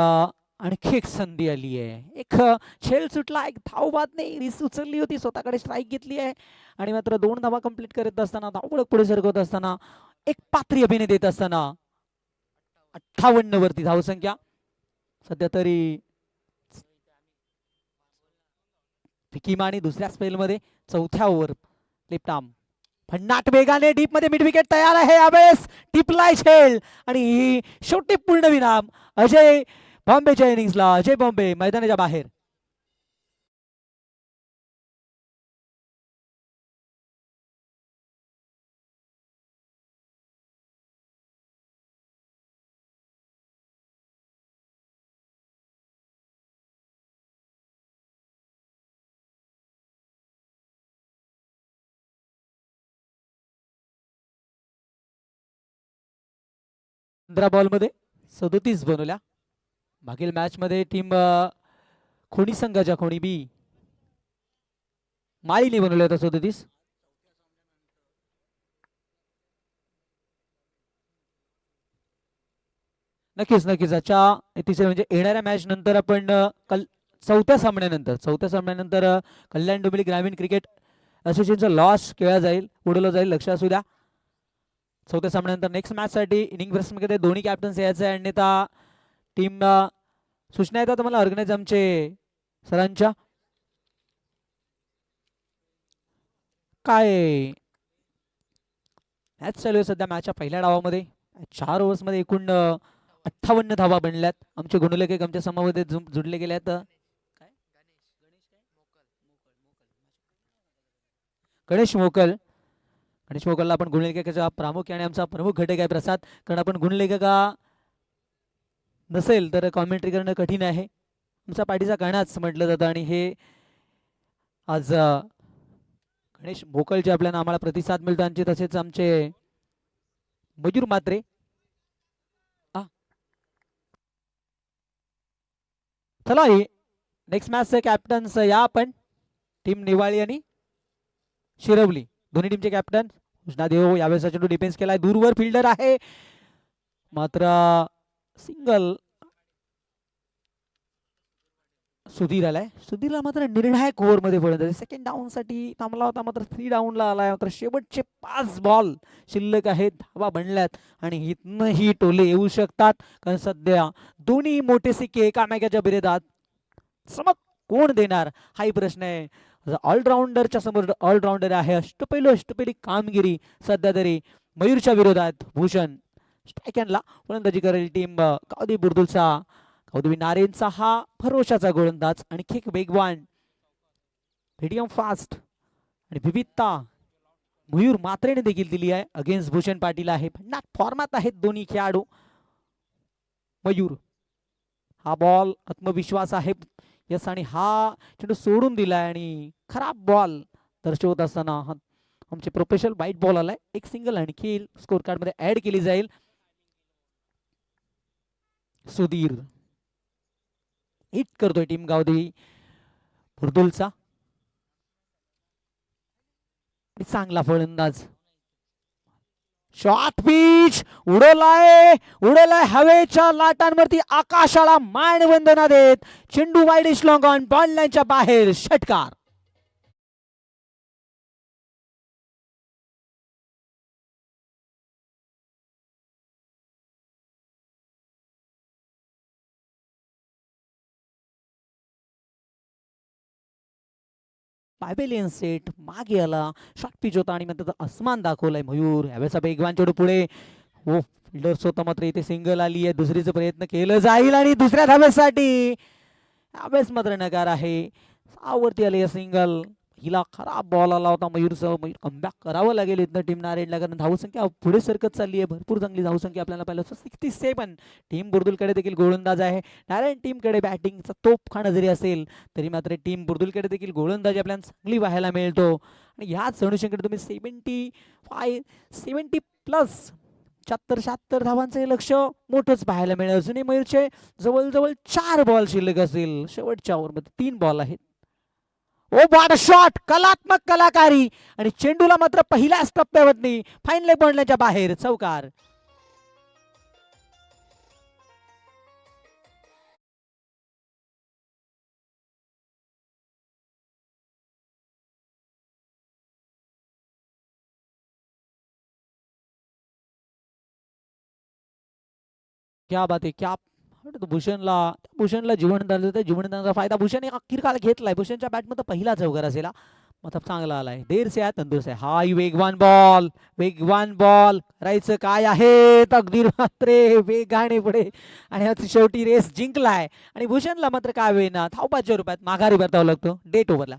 आणखी एक संधी आली आहे. एक खेळ सुटला. एक धाव बाद नाही. रिस उचलली होती स्वतःकडे स्ट्राईक घेतली आहे आणि मात्र 2 धावा कंप्लीट करत असताना धावपळक पुढे सरकवत असताना एक पात्री अभिनय देत असताना 58 वरती धावसंख्या सध्या तरी. फिकीमानी दुसऱ्या स्पेलमध्ये चौथ्या ओव्हर. लेफ्ट आर्म भन्नाट वेगाने डीप मध्ये मिड विकेट तयार आहे. यावेळेस टिपलाय खेळ आणि शेवटी पूर्ण विराम अजय बॉम्बेच्या इनिंग्सला. अजय बॉम्बे मैदानाच्या बाहेर. बॉल मध्ये 37 बनवल्या. मागील मॅच मध्ये टीम खोणी संघाच्या खोणी बी माळीने बनवल्या होत्या 37. नक्कीच नक्कीच आजच्या तिसऱ्या म्हणजे येणाऱ्या मॅच नंतर आपण चौथ्या सामन्यानंतर कल्याण डोंबिवली ग्रामीण क्रिकेट असोसिएशनचा लॉस केला जाईल, उडवला जाईल, लक्ष असू द्या. चौथ्या सामन्यानंतर नेक्स्ट मॅच साठी इनिंग मध्ये दोन्ही कॅप्टन्स यायचं आहे. अन्यथा टीम सूचना येतात तुम्हाला ऑर्गनाइज आमचे सरांच्या. काय मॅच चालू आहे सध्या. मॅचच्या पहिल्या डावामध्ये 4 ओव्हर्समध्ये एकूण 58 धावा बनल्यात. आमचे गुणलेखक आमच्या समामध्ये जुडले गेले आहेत. गणेश मोकल, गणेश मोकलला आपण गुणलेखकाचा प्रामुख्याने आमचा प्रमुख घटक आहे प्रसाद. कारण आपण गुणलेखका नसेल तर कॉमेंट्री करणं कठीण आहे. आमचा पाठीचा कणाच म्हटलं जातं आणि हे आज गणेश मोकलचे आपल्याला आम्हाला प्रतिसाद मिळतो. आणि तसेच आमचे मयूर मात्रे. चला नेक्स्ट मॅच कॅप्टन्स या आपण टीम निवाळी आणि शिरवली दोन्ही टीमचे कॅप्टन. कृष्णा देव यावेळेस चेंडू डिफेन्स केलाय, दूरवर फिल्डर आहे मात्र सिंगल. सुधीर आलाय, सुधीरला मात्र निर्णायक ओव्हर मध्ये फलंदाजी सेकंड डाऊन साठी थांबला होता मात्र 3 डाऊनला आलाय. मात्र शेवटचे 5 बॉल शिल्लक आहेत, धावा बनल्यात आणि इथनही टोले येऊ शकतात. कारण सध्या दोन्ही मोठे सिक्के एकामेकाच्या विरोधात. चमक कोण देणार हाही प्रश्न आहे. ऑलराऊंडरच्या समोर ऑलराऊंडर आहे. अष्टपैलू कामगिरी सध्या तरी मयूरच्या विरोधात. भूषण स्ट्रायकॅनला फलंदाजी करेल टीम कावदी बुर्दुलचा. कावदी नारेंचा हा भरोशाचा गोलंदाज आणखी एक वेगवान मीडियम फास्ट आणि विविधता मयूर मात्रेने देखील दिली आहे. अगेन्स्ट भूषण पाटील आहे. भन्नाट फॉर्मात आहेत दोन्ही खेळाडू. मयूर हा बॉल आत्मविश्वास आहे यस आणि हा चेंडू सोडून दिलाय आणि खराब बॉल दर्शवत असताना आमचे प्रोफेशनल वाईट बॉल आलाय. एक सिंगल आणखी स्कोर कार्ड मध्ये ऍड केली जाईल. सुधीर हिट करतोय टीम गावदेवी बुर्दुलचा. चांगला फलंदाज. शॉर्ट पिच उडवलाय हवेच्या लाटांवरती आकाशाला मानवंदना देत. चेंडू वाईड लॉंग ऑन बॉल लाईनच्या बाहेर. षटकार. पायबेलियन सेट मागे आला. शॉर्ट पिच होता आणि त्याचा अस्मान दाखवलाय मयूर. यावेळेचा वेगवान चेंडू पुढे हो फिल्डर्स होता मात्र इथे सिंगल आली आहे. दुसरीचा प्रयत्न केलं जाईल आणि दुसऱ्या धावेसाठी यावेळेस मात्र नकार आहे. सावरती आली सिंगल. हिला खराब बॉल आला होता मयूरसह. मयूर कमबॅक करावं लागेल इथनं टीम नारेडला कारण धावसंख्या पुढे सरकत चालली आहे. भरपूर चांगली धावसंख्या आपल्याला पाहिलं 67. टीम बुर्दुलकडे देखील गोलंदाज आहे. नारायण टीमकडे बॅटिंगचा तोफखाना जरी असेल तरी मात्र टीम बुर्दुलकडे देखील गोलंदाजी आपल्याला चांगली पाहायला मिळतो. आणि ह्याच अनुषंगाने तुम्ही 70 प्लस 76 धावांचं हे लक्ष मोठंच पाहायला मिळेल. अजूनही मयूरचे जवळजवळ 4 बॉल शिल्लक असतील. शेवटच्या ओव्हरमध्ये 3 बॉल आहेत. ओ बॉट शॉट कलात्मक कलाकारी आणि चेंडूला मात्र पहिल्याच टप्प्यावरती फाईन लेग पडण्याच्या बाहेर. चौकार. क्या बात आहे क्या. भूषणला जीवनदानाचा फायदा भूषण अखेरकाल घेतलाय. भूषणच्या बॅटमध्ये पहिला चौकार असेल. मतलब चांगला आलाय. देर से तंदुरुस्त आहे. हाही वेगवान बॉल करायचं काय आहे. अगदी मात्र वेगाने पुढे आणि शेवटी रेस जिंकलाय. आणि भूषणला मात्र काय होईना धावपाच्या रूपात माघारी परतावं लागतो डेट ओव्हरला.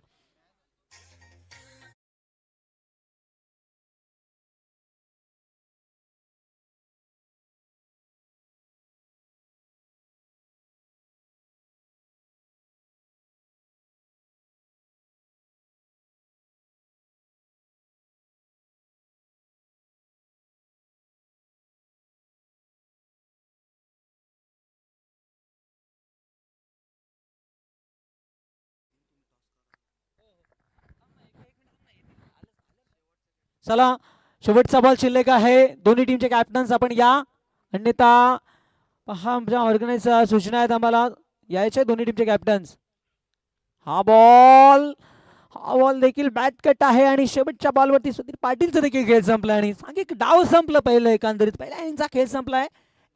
चला शेवटचा बॉल शिल्लक आहे. दोन्ही टीमचे कॅप्टन्स आपण या. अन्यथा पहा आमच्या ऑर्गनाइज सूचना आहेत आम्हाला यायचे दोन्ही टीमचे कॅप्टन्स. हा बॉल देखील बॅट कट आहे आणि शेवटच्या बॉलवरती सुधीर पाटीलचं देखील खेळ संपला आणि सांघिक डाव संपलं पहिलं एकंदरीत. पहिल्या इनिंगचा खेळ संपलाय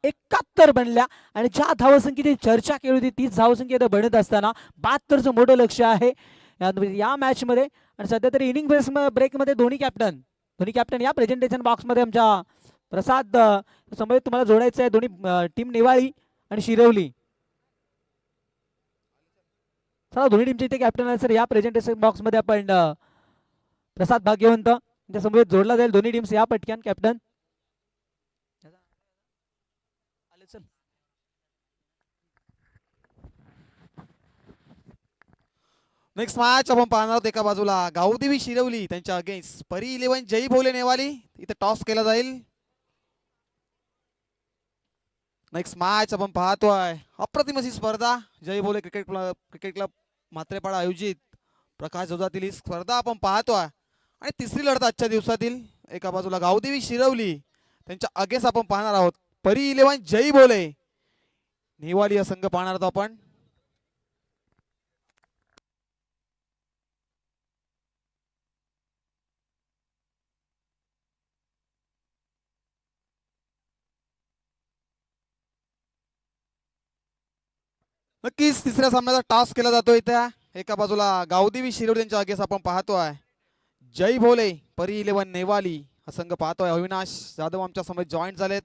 71 बनल्या आणि ज्या धावसंख्येची चर्चा केली होती तीच धावसंख्या इथं बनत असताना 72चं मोठं लक्ष आहे या मॅच मध्ये. आणि सध्या तरी इनिंग ब्रेकमध्ये दोन्ही कॅप्टन या प्रेझेंटेशन बॉक्समध्ये आमच्या प्रसाद समोर तुम्हाला जोडायचं आहे. दोन्ही टीम नेवाळी आणि शिरवली. चला दोन्ही टीमचे इथे कॅप्टन आहे सर या प्रेझेंटेशन बॉक्स मध्ये आपण प्रसाद भाग्यवंत त्यांच्या समोर जोडला जाईल. दोन्ही टीम्स या पटक्यान कॅप्टन. नेक्स्ट मॅच आपण पाहणार आहोत. एका बाजूला गावदेवी शिरवली त्यांच्या अगेन्स्ट परी 11 जय भोले नेवाली. इथे टॉस केला जाईल. नेक्स्ट मॅच आपण पाहतोय अप्रतिम अशी स्पर्धा जय भोले क्रिकेट क्लब म्हात्रेपाडा आयोजित प्रकाश जोधातील ही स्पर्धा आपण पाहतोय. आणि तिसरी लढत आजच्या दिवसातील एका बाजूला गावदेवी शिरवली त्यांच्या अगेन्स्ट आपण पाहणार आहोत परी 11 जय भोले नेवाली हा संघ पाहणार आहोत आपण. नक्कीच तिसऱ्या सामन्याचा टॉस केला जातो इथे. एका बाजूला गावदेवी शिरवली यांच्या अगेन्स्ट आपण पाहतोय जय भोले परी 11 नेवाली हा संघ पाहतोय. अविनाश जाधव आमच्या समोर जॉईन झालेत.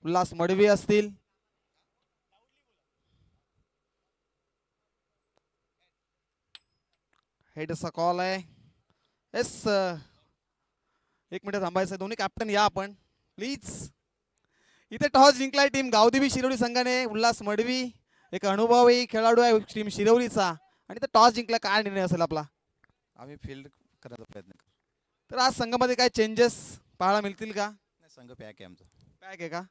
उल्हास मडवी असतील. हेडचा कॉल आहे. येस एक मिनिट थांबायचं. दोन्ही कॅप्टन या आपण प्लीज. इथे टॉस जिंकलाय टीम गावदेवी शिरवली संघाने. उल्हास मडवी एक अनुभवी खेळाडू आहे टीम शिरवलीचा आणि तर टॉस जिंकला. काय निर्णय असेल आपला? आम्ही फील्ड करायचा प्रयत्न करू. तर आज संघामध्ये काय चेंजेस पाहायला मिळतील का? नाही, संघ पॅक आहे आमचा. पॅक आहे का?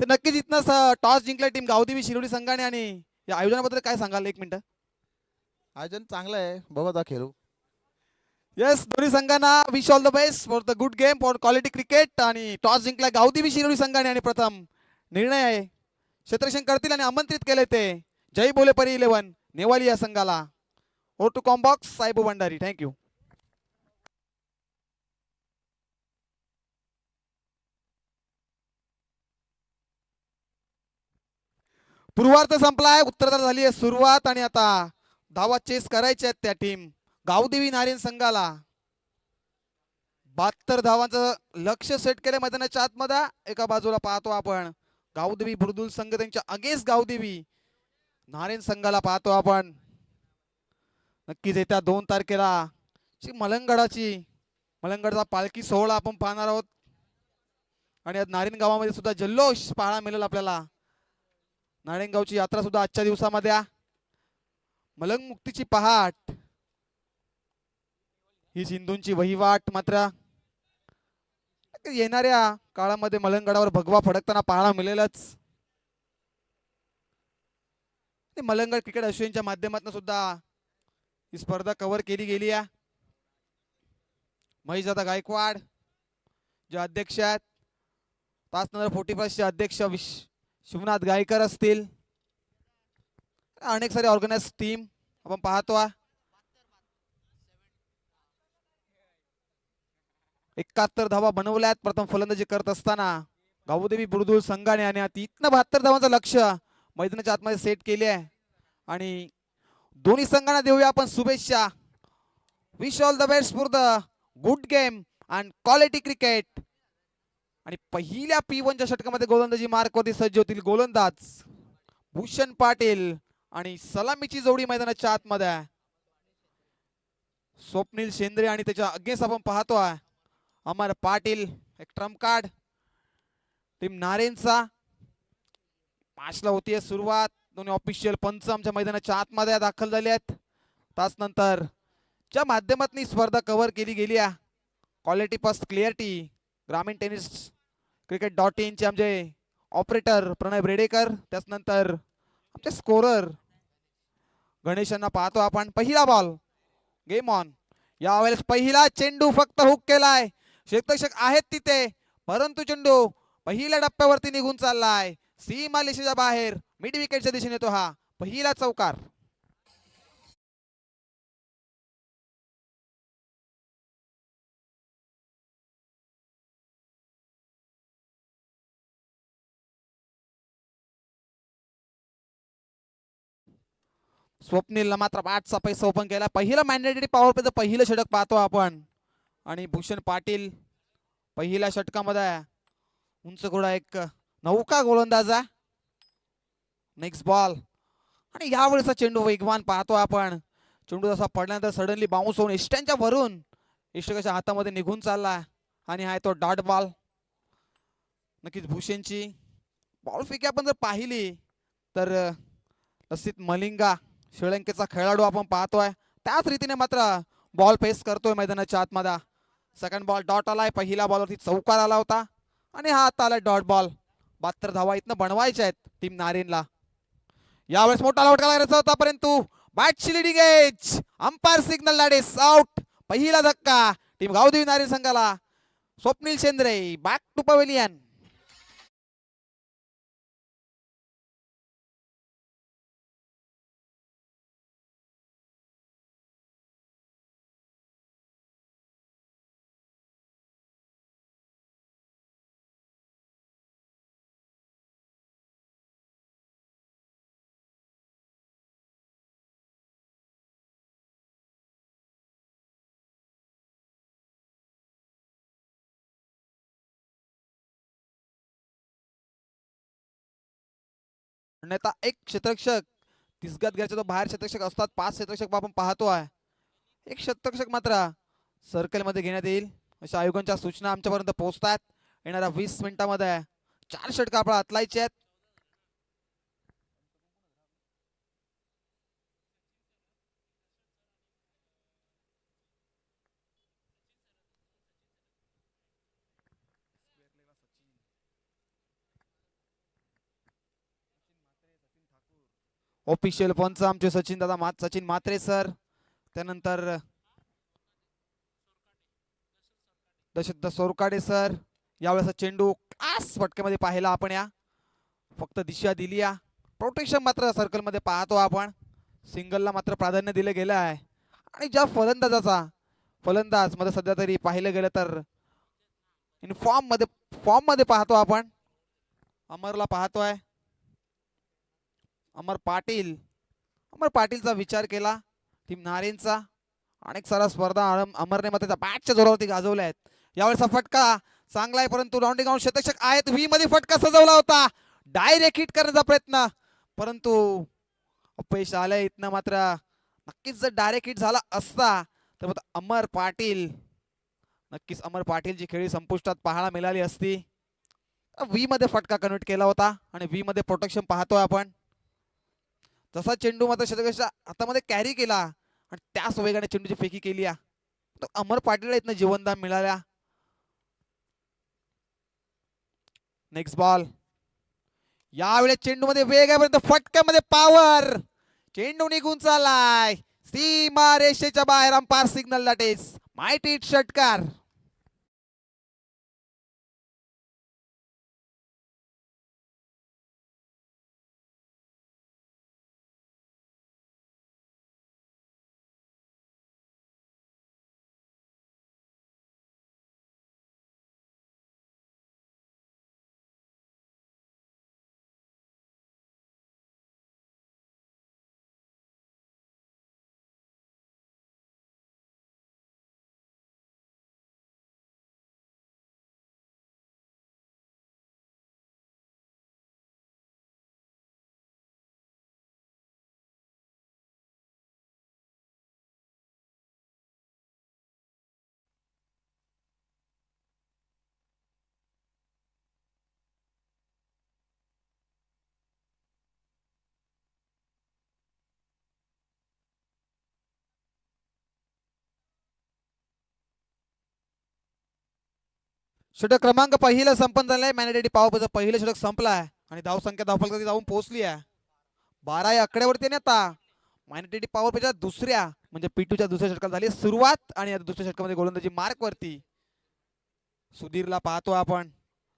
तर नक्कीच इथनं टॉस जिंकला टीम गावदेवी शिरवली संघाने. आणि या आयोजनाबद्दल काय सांगाल? एक मिनिट. आयोजन चांगलं आहे. बघू आता खेळू. येस दोन्ही संघांना wish all the best for the good game for quality cricket. आणि टॉस जिंकला गावदेवी शिरवली संघाने आणि प्रथम निर्णय आहे क्षेत्ररक्षण करतील आणि आमंत्रित केले ते जय भोले परी 11 नेवाली या संघाला. ओर टू कॉम्बॉक्स साहेब भंडारी. थँक्यू. पूर्वार्ध संपलाय. उत्तरार्ध झाली आहे सुरुवात आणि आता धावा चेस करायच्या आहेत त्या टीम गावदेवी नारायण संघाला. 72 धावांचं लक्ष सेट केलं मैदानाच्या आतमध्ये. एका बाजूला पाहतो आपण गावदेवी बुर्दुल संघ त्यांच्या अगेन्स्ट गावदेवी नारायण संघाला पाहतो आपण. नक्कीच येत्या 2 तारखेला मलंगडचा पालखी सोहळा आपण पाहणार आहोत. आणि आज नारायण गावामध्ये सुद्धा जल्लोष पाहायला मिळेल आपल्याला. नारायणगावची यात्रा सुद्धा आजच्या दिवसामध्ये. मलंग मुक्तीची पहाट ही सिंधूंची वहिवाट मात्र येणाऱ्या काळामध्ये मलंगडावर भगवा फडकताना पाहायला मिळेलच. मलंगड क्रिकेट असोसिएशनच्या माध्यमातून सुद्धा ही स्पर्धा कव्हर केली गेली आहे. महेशदादा गायकवाड जे अध्यक्ष आहेत. तास नंबर 45 चे अध्यक्ष शिवनाथ गायकर असतील. अनेक सारे ऑर्गनाइज टीम आपण पाहतो. 71 धावा बनवल्यात प्रथम फलंदाजी करत असताना गावदेवी बुर्दुल संघाने. आणि इथनं 72 धावांचं लक्ष मैदानाच्या आतमध्ये सेट केले आहे. आणि दोन्ही संघांना देऊया आपण शुभेच्छा. Wish all the best for the good game and quality cricket. आणि पहिल्या P1 च्या षटकामध्ये गोलंदाजी मार्कवरती सज्ज होतील गोलंदाज भूषण पाटील आणि सलामीची जोडी मैदानाच्या आतमध्ये स्वप्नील शेंद्रे. आणि त्याच्या अगेन्स्ट आपण पाहतोय अमर पाटील एक ट्रम्प कार्ड टीम नारेनचा. मॅचला होतीये सुरुवात. दोन्ही ऑफिशियल पंच आमच्या मैदानाच्या आतमध्ये दाखल झाले आहेत. तास नंतर च्या माध्यमातून स्पर्धा कव्हर केली गेली आहे. क्वालिटी फर्स्ट क्लिअरिटी ग्रामीण टेनिस cricket.in चे आमचे ऑपरेटर प्रणय ब्रेडेकर. त्यानंतर आमचे स्कोरर गणेशांना पाहतो आपण. पहिला बॉल गेम ऑन. यावेळेस पहिला चेंडू फक्त हुक केलाय. क्षेत्ररक्षक आहेत तिथे परंतु चेंडू पहिल्या टप्प्यावरती निघून चाललाय. सीमा रेषेच्या बाहेर मिड विकेटच्या दिशेने येतो हा पहिला चौकार. स्वप्नीलला मात्र 8चा पैसा ओपन केला. पहिला मॅन्डेटरी पॉवर प्लेचं पहिलं षटक पाहतो आपण आणि भूषण पाटील पहिल्या षटकामध्ये उंच गोळा एक नौका गोलंदाजा. नेक्स्ट बॉल आणि यावेळेचा चेंडू वेगवान पाहतो आपण. चेंडू जसा पडल्यानंतर सडनली बाउन्स होऊन इष्टांच्या वरून इष्टकाच्या हातामध्ये निघून चालला आणि हा तो डॉट बॉल. नक्कीच भूषणची बॉल फेकी आपण जर पाहिली तर लसित मलिंगा श्रीलंकेचा खेळाडू आपण पाहतोय त्याच रीतीने मात्र बॉल फेस करतोय मैदानाच्या आतमध्ये. सेकंड बॉल डॉट आलाय. पहिल्या बॉलवरती चौकार आला होता आणि हा आता आलाय डॉट बॉल. 72 धावा इथनं बनवायच्या आहेत टीम नारेनला. यावेळेस मोठा लवटका लागण्याचा होता परंतु बॅटची leading edge umpire signal that is out. पहिला धक्का टीम गावदेवी नारेन संघाला. Swapnil Shendre back to pavilion. अन्यथा एक क्षेत्ररक्षक तिसगत घ्यायचा तो बाहेर क्षेत्ररक्षक असतात. 5 क्षेत्ररक्षक आपण पाहतो आहे. एक क्षेत्ररक्षक मात्र सर्कल मध्ये घेण्यात येईल अशा आयोगांच्या सूचना आमच्यापर्यंत पोहोचतात. येणाऱ्या 20 मिनिटांमध्ये 4 षटकं आपल्याला हातलायचे आहेत. ऑफिशियल पंच आमचे सचिन म्हात्रे सर. त्यानंतर दशरथ सोरकाडे सर. यावेळेस चेंडू क्लास फटक्यामध्ये पाहिला आपण. या फक्त दिशा दिली या प्रोटेक्शन मात्र सर्कल मध्ये पाहतो आपण. सिंगलला मात्र प्राधान्य दिलं गेलं आहे आणि ज्या फलंदाज मध्ये सध्या तरी पाहिलं गेलं तर इन फॉर्म मध्ये पाहतो आपण. अमरला पाहतोय. अमर पाटीलचा विचार केला टीम नारेनचा. अनेक सारा स्पर्धा अमरने मग त्याच्या बॅटच्या जोरावरती गाजवल्या आहेत. यावेळेचा फटका चांगला आहे परंतु राऊंडिंग आउट शतक आहेत. व्ही मध्ये फटका सजवला होता. डायरेक्ट हिट करण्याचा प्रयत्न परंतु अपयश आलंय. इथनं मात्र नक्कीच जर डायरेक्ट हिट झाला असता तर मग अमर पाटीलची खेळी संपुष्टात पाहायला मिळाली असती. व्ही मध्ये फटका कन्वर्ट केला होता आणि व्ही मध्ये प्रोटेक्शन पाहतोय आपण. जसा चेंडू मात्र शतकाच्या हातामध्ये कॅरी केला आणि त्याच वेगाने चेंडूची फेकी केली. अमर पाटीलला इथनं जीवनदान मिळाल्या. Next ball. यावेळेस चेंडू मध्ये वेग आहे परंतु फटक्यामध्ये पॉवर. चेंडू निघून चाललाय सीमा रेषेच्या बाहेर. Umpire signal that is mighty षटकार. षटक क्रमांक पहिलं संपन्न झालंय. मॅनेडेडी पॉवर पहिलं षटक संपलाय आणि धावसंख्या धावफलकावरती जाऊन पोहोचली आहे. 12 या आकड्यावरती आता मॅनेडेडी पॉवर पेच्या दुसऱ्या म्हणजे P2च्या दुसऱ्या षटकाला झाली सुरुवात आणि आता दुसऱ्या षटकामध्ये गोलंदाजी मार्क वरती सुधीरला पाहतो आपण.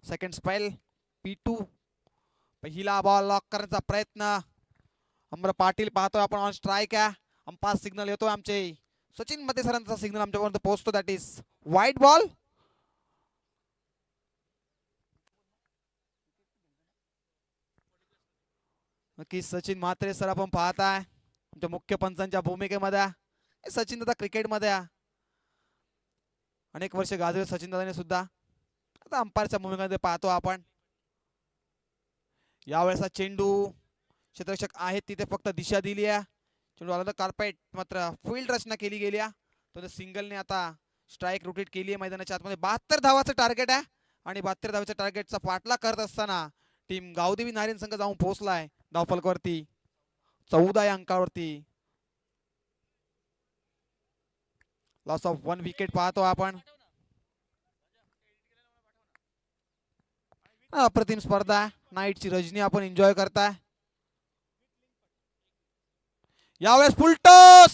सेकंड स्पेल P2 पहिला बॉल लॉक करण्याचा प्रयत्न. अमर पाटील पाहतोय आपण ऑन स्ट्राईक आहे. अंपायर सिग्नल येतोय आमचे सचिन मते सरांचा सिग्नल आमच्यापर्यंत पोहोचतो. दॅट इज वाईट बॉल. नक्की सचिन म्हात्रे सर आपण पाहताय आमच्या मुख्य पंचांच्या भूमिकेमध्ये. सचिन दादा क्रिकेटमध्ये अनेक वर्ष गाजवले सचिन दादाने सुद्धा. आता अंपायरच्या भूमिकेमध्ये पाहतो आपण. यावेळेस चेंडू क्षेत्ररक्षक आहेत तिथे फक्त दिशा दिली आहे. चेंडू आला तर कार्पेट मात्र फील्ड रचना केली गेली आहे. तो सिंगलने आता स्ट्राईक रोटेट केली आहे मैदानाच्या आतमध्ये. 72 धावाचं टार्गेट आहे आणि 72 धावाच्या टार्गेटचा पाठलाग करत असताना टीम गावदेवी नारायण संघ जाऊन पोहोचलाय धावफलकावरती 14 या अंकावरती. लॉस ऑफ 1 विकेट पाहतो आपण. अप्रतिम स्पर्धा नाईटची रजनी आपण एन्जॉय करताय. यावेळेस फुल टॉस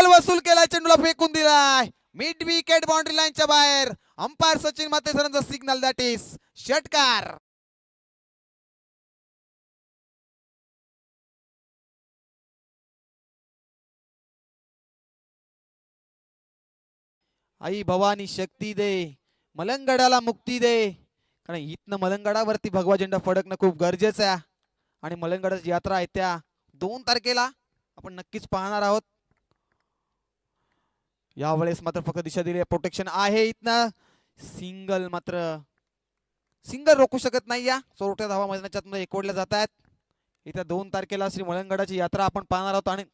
वसूल केला. चेंडूला फेकून दिलाय मिड विकेट बाउंड्री लाईनच्या बाहेर. अंपायर सचिन माते सरांचा सिग्नल दॅट इज षटकार. आई भवानी शक्ती दे मलंगडाला मुक्ती दे. कारण इथनं मलंगडावरती भगवा झेंडा फडकणं खूप गरजेचं आहे. आणि मलंगडाची यात्रा आहे त्या 2 तारखेला आपण नक्कीच पाहणार आहोत. यावेळेस मात्र फक्त दिशा दिली प्रोटेक्शन आहे. इथनं सिंगल रोखू शकत नाही. या चोरट्या धावा मैदानाच्या आतमध्ये एकवडल्या जात आहेत. इथं 2 तारखेला श्री मलंगडाची यात्रा आपण पाहणार आहोत आणि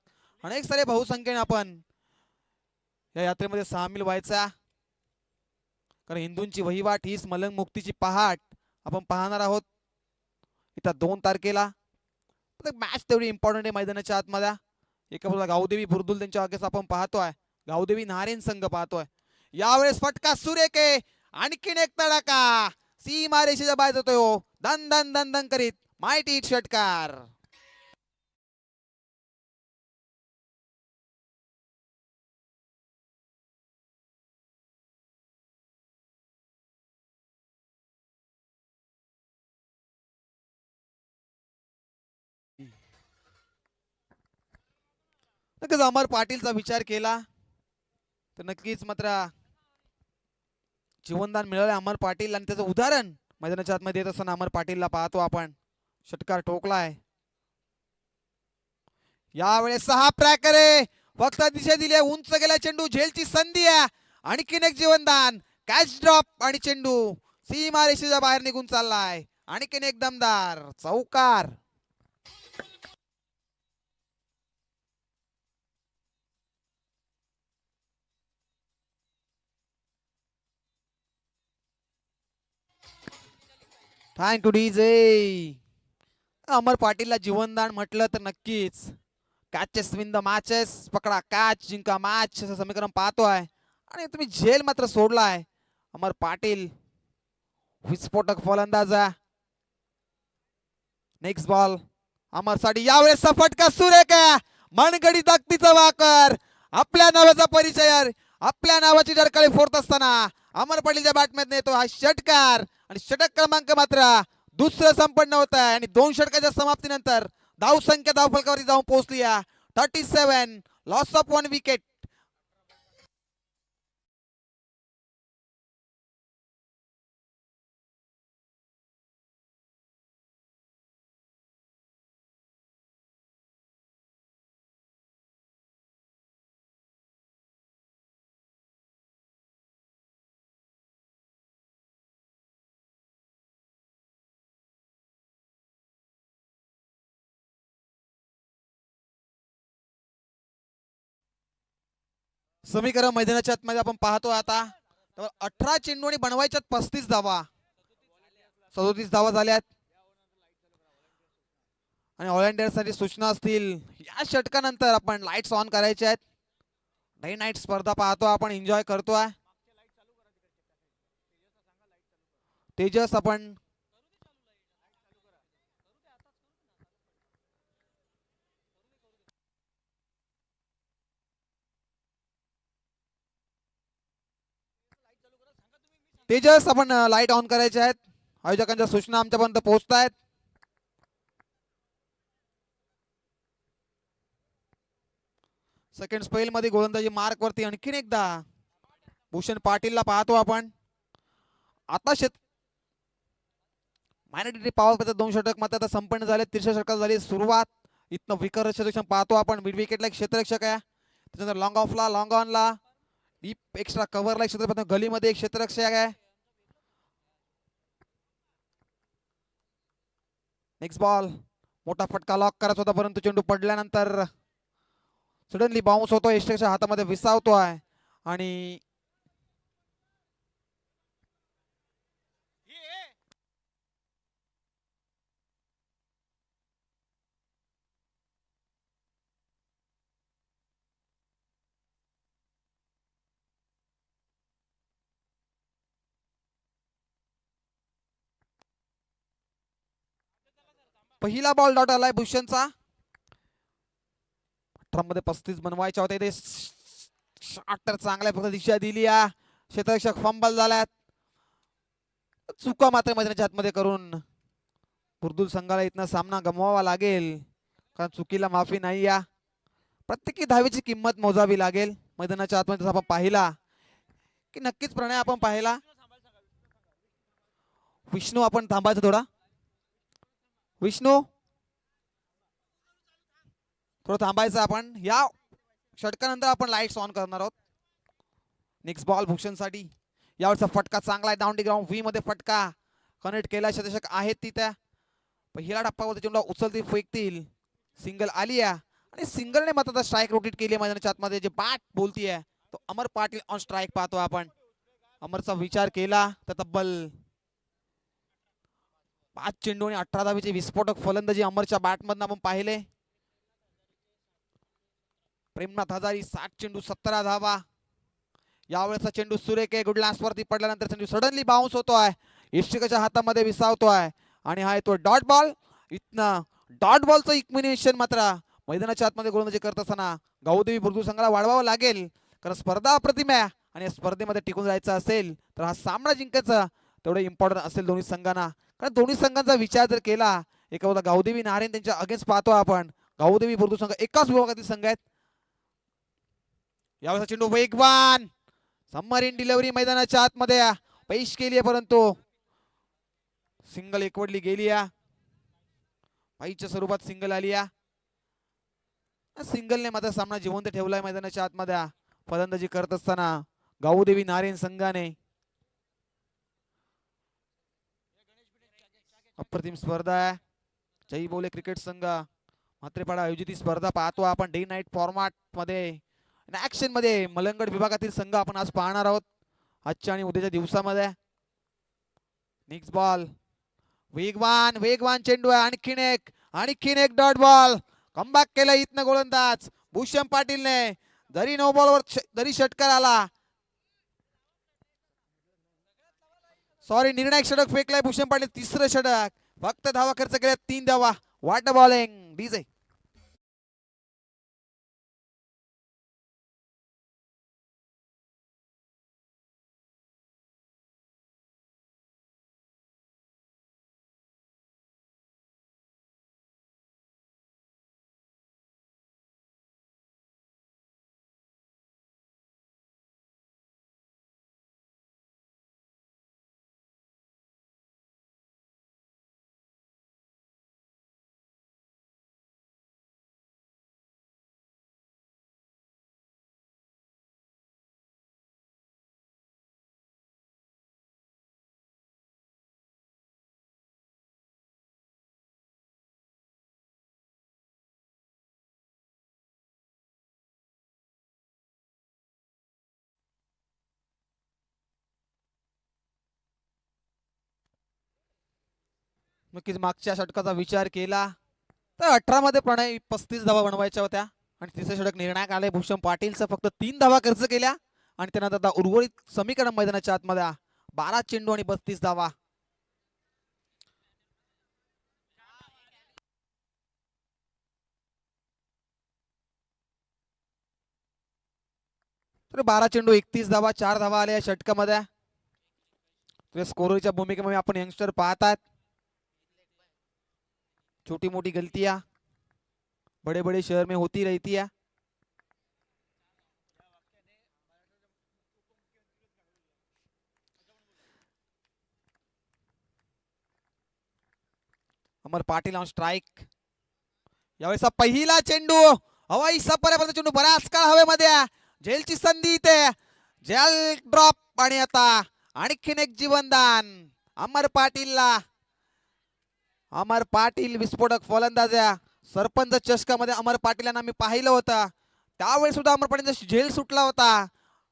अनेक सारे बहुसंख्येने आपण या यात्रेमध्ये सामील व्हायचा. कारण हिंदूंची वहिवाट हीच मलंग मुक्तीची पहाट आपण पाहणार आहोत इथं 2 तारखेला. मॅच तेवढी इम्पॉर्टंट आहे मैदानाच्या आतमध्ये. एका बाजूला गावदेवी बुरदुल त्यांच्या आगेस आपण पाहतोय. गावदेवी नारायण संघ पाहतोय. यावेळेस फटका सुरेख आहे. आणखीन एक तडाखा सीमा रेषेच्या बाहेर जातोय. दन दन दन दन करीत माहिती षटकार. नक्कीच अमर पाटीलचा विचार केला तर नक्कीच मात्र जीवनदान मिळालं अमर पाटील. आणि त्याचं उदाहरण मैदानाच्या आतमध्ये येत असताना अमर पाटीलला पाहतो आपण. षटकार ठोकलाय. यावेळेस 6 ट्रॅकर आहे. फक्त दिशा दिली उंच गेला चेंडू. झेलची संधी आहे. आणखीन एक जीवनदान कॅच ड्रॉप आणि चेंडू सीमा रेषेच्या बाहेर निघून चाललाय. आणखीन एक दमदार चौकार. Thank you DJ. अमर पाटीलला जीवनदान म्हटलं तर नक्कीच कॅचेस विन द मॅचेस. पकडा कॅच जिंका मॅच असं समीकरण पाहतोय. आणि तुम्ही झेल मात्र सोडलाय अमर पाटील. विस्फोटक फलंदाज. नेक्स्ट बॉल अमर साठी. यावेळेस फटका सुरेख आहे. मनगडी ताकदीचा वाकर. आपल्या नावाचा परिचय आपल्या नावाची डरकाळी फोडत असताना अमर पाटीलच्या बॅटमॅन येतो हा षटकार. आणि षटक क्रमांक मात्र दुसरं संपन्न होत आहे. आणि 2 षटकाच्या समाप्तीनंतर धावसंख्या धावफलकावरती जाऊन पोहोचली आहे 37. Loss of 1 wicket. समीकरण मैदानाच्या आतमध्ये आपण पाहतो आता. 18 चेंडू आणि बनवायच्यात 35 धावा. 37 धावा झाल्यात. आणि ऑल इंडिया साठी सूचना असतील या षटकानंतर आपण लाईट्स ऑन करायचे आहेत. डे नाईट स्पर्धा पाहतो आपण एन्जॉय करतोय. तेजस आपण लाईट ऑन करायचे आहेत. आयोजकांच्या सूचना आमच्यापर्यंत पोहोचत आहेत. सेकंड स्पेल मध्ये गोलंदाजी मार्क वरती आणखीन एकदा भूषण पाटीलला पाहतो आपण. आता मायनॉरिटी पॉवर मध्ये 2 षटक मात्र आता संपन्न झाले. तिसऱ्या षटकाला झाली सुरुवात. इथनं विकर क्षेत्ररक्षण पाहतो आपण. मिड विकेटला एक क्षेत्ररक्षक आहे, त्याच्यानंतर लॉंग ऑफला, लॉंग ऑनला, डीप एक्स्ट्रा कव्हरला एक क्षेत्ररक्षक, गलीमध्ये एक क्षेत्ररक्षक आहे. Next ball. मोठा फटका लॉक करायचा होता परंतु चेंडू पडल्यानंतर सडनली बाउन्स होतो, यष्टीच्या हातामध्ये विसावतो आहे आणि पहिला बॉल डॉट आलाय भूषणचा. 18 मध्ये 35 बनवायच्या होते ते शॉट तर चांगल्या फक्त दिशा दिली या. क्षेत्ररक्षक फंबल झाल्यात. चुका मात्र मैदानाच्या आतमध्ये करून बुर्दुल संघाला इथनं सामना गमवावा लागेल, कारण चुकीला माफी नाही. या प्रत्येकी धावेची किंमत मोजावी लागेल मैदानाच्या आतमध्ये. आपण पाहिला की नक्कीच प्रणय आपण पाहिला. विष्णू आपण थांबायचं थोडा. विष्णू थोडं थांबायचं आपण. या षटकानंतर आपण लाईट्स ऑन करणार आहोत. नेक्स्ट बॉल भूषणसाठी. यावरचा फटका चांगला आहे. डाऊन दी ग्राउंड व्ही मध्ये फटका कनेक्ट केला. क्षेत्ररक्षक आहेत तिथे. पहिला टप्प्यावर चेंडूला उचलतील, फेकतील. सिंगल आली आहे आणि सिंगलने मात्र स्ट्राईक रोटेट केली मैदानाच्या आतमध्ये. जे बॅट बोलतीये तो अमर पाटील ऑन स्ट्राईक पाहतो आपण. अमरचा विचार केला तर तब्बल 5 चेंडू आणि 18 धावेची विस्फोटक फलंदाजी अमरच्या बॅटमधून आपण पाहिले. प्रेमनाथ हजारी 60 चेंडू 17 धावा. यावेळेचा चेंडू सुरेख आहे. गुड लास्ट वरती पडल्यानंतर चेंडू सडनली बाउन्स होतोय, इष्टिकाच्या हातामध्ये विसावतोय आणि हा तो डॉट बॉल. इथनं डॉट बॉलचं इक्मिनेशन मात्र मैदानाच्या आतमध्ये गोलंदाजी करत असताना गावदेवी बुर्दुल संघाला वाढवावं लागेल, कारण स्पर्धा अप्रतिम आहे आणि या स्पर्धेमध्ये टिकून राहायचं असेल तर हा सामना जिंकायचं तेवढं इम्पॉर्टंट असेल दोन्ही संघांना. कारण दोन्ही संघांचा विचार जर केला, एका बाजूला गावदेवी नारायण त्यांच्या अगेन्स्ट पाहतो आपण. गावदेवी बुर्दुल संघ एकाच विभागातील संघ आहेत. यावेळेस चेंडू वेगवान सबमरीन डिलिव्हरी मैदानाच्या आतमध्ये पैश केली आहे, परंतु सिंगल एकवडली गेली आहे. पाईच्या स्वरूपात सिंगल आली आहे. सिंगलने मात्र सामना जिवंत ठेवलाय मैदानाच्या आतमध्ये फलंदाजी करत असताना गावदेवी नारायण संघाने. अप्रतिम स्पर्धा आहे. जय बोले क्रिकेट संघ म्हात्रेपाडा आयोजित ही स्पर्धा पाहतो आपण डे नाईट फॉर्मॅट मध्ये. ऍक्शन मध्ये मलंगड विभागातील संघ आपण आज पाहणार आहोत आजच्या आणि उद्याच्या दिवसामध्ये. Next ball. वेगवान वेगवान चेंडू आहे. आणखीन एक डॉट बॉल. कमबॅक केला इथनं गोलंदाज भूषण पाटीलने. जरी नो बॉलवर जरी षटकार आला, सॉरी निर्णायक षटक फेकलाय भूषण पाटील. तिसरं षटक. फक्त धावा खर्च केल्या 3 धावा. वाट बॉलिंग डीजे. नक्कीच मागच्या षटकाचा विचार केला तर 18 मध्ये प्रणय 35 धावा बनवायच्या होत्या आणि तिसरे षटक निर्णायक आले भूषण पाटीलचं. फक्त 3 धावा खर्च केल्या आणि त्यानंतर आता उर्वरित समीकरण मैदानाच्या आतमध्ये 12 चेंडू आणि 32 धावा. तर 12 चेंडू 31 धावा, 4 धावा आल्या या षटकामध्ये. स्कोररच्या भूमिकेमध्ये आपण यंगस्टर पाहतात. छोटी मोटी गलतियां बड़े बड़े शहर में होती रहती है. अमर पाटील ऑन स्ट्राईक. यावेळेस पहिला चेंडू हवाई सपाऱ्यापर्यंत चेंडू बराच काळ हवेमध्ये आहे. झेलची संधी इथे. झेल ड्रॉप आणि आता आणखीन एक जीवनदान अमर पाटीलला. अमर पाटील विस्फोटक फलंदाज आहे. सरपंच चषकामध्ये अमर पाटील यांना मी पाहिलं होतं. त्यावेळेस सुद्धा अमर पाटीलचा झेल सुटला होता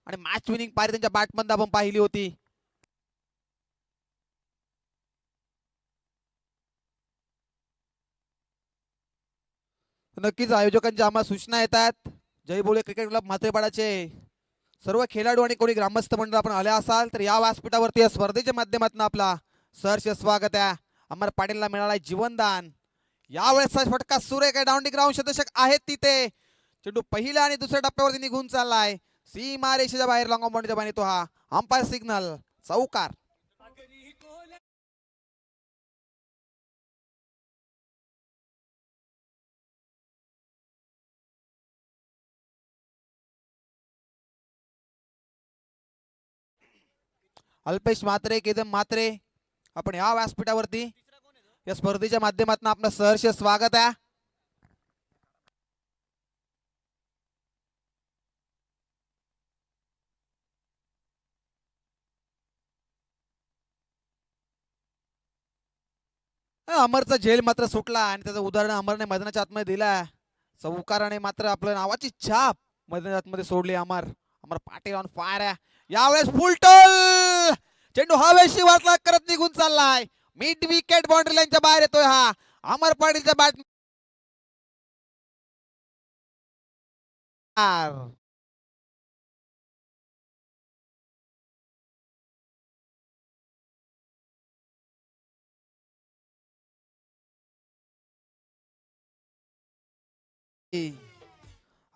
आणि मॅच विनिंग पारी त्यांच्या बॅटमधून आपण पाहिली होती. नक्कीच आयोजकांच्या आम्हाला सूचना येतात. जय बोले क्रिकेट क्लब म्हात्रेपाडाचे सर्व खेळाडू आणि कोणी ग्रामस्थ मंडळ आपण आले असाल तर या व्यासपीठावरती या स्पर्धेच्या माध्यमातून आपला सहर्ष स्वागत आहे. अमर पाटीलला मिळाला जीवनदान. यावेळेस फटका सुरेख डाउंडी ग्राउंड शतशक आहेत तिथे. चेंडू पहिल्या आणि दुसऱ्या टप्प्यावरती निघून चाललाय. सीमा रेषेच्या बाहेर लॉंग बाउंड्रीच्या बाहेर तो हा अंपायर सिग्नल चौकार. अल्पेश म्हात्रे केदम म्हात्रे आपण या व्यासपीठावरती या स्पर्धेच्या माध्यमातून आपलं सहर्ष स्वागत आहे. अमरचा झेल मात्र सुटला आणि त्याचं उदाहरण अमरने मैदानाच्या आतमध्ये दिला. चौकाराने मात्र आपल्या नावाची छाप मैदानाच्या आतमध्ये सोडली. अमर अमर पाटील ऑन फायर आहे. यावेळेस फुल टोल चेंडू हवेशी वाटला करत निघून चाललाय. मिड विकेट बाउंड्री लाईनच्या बाहेर येतोय हा अमर पाटीलच्या बॅट.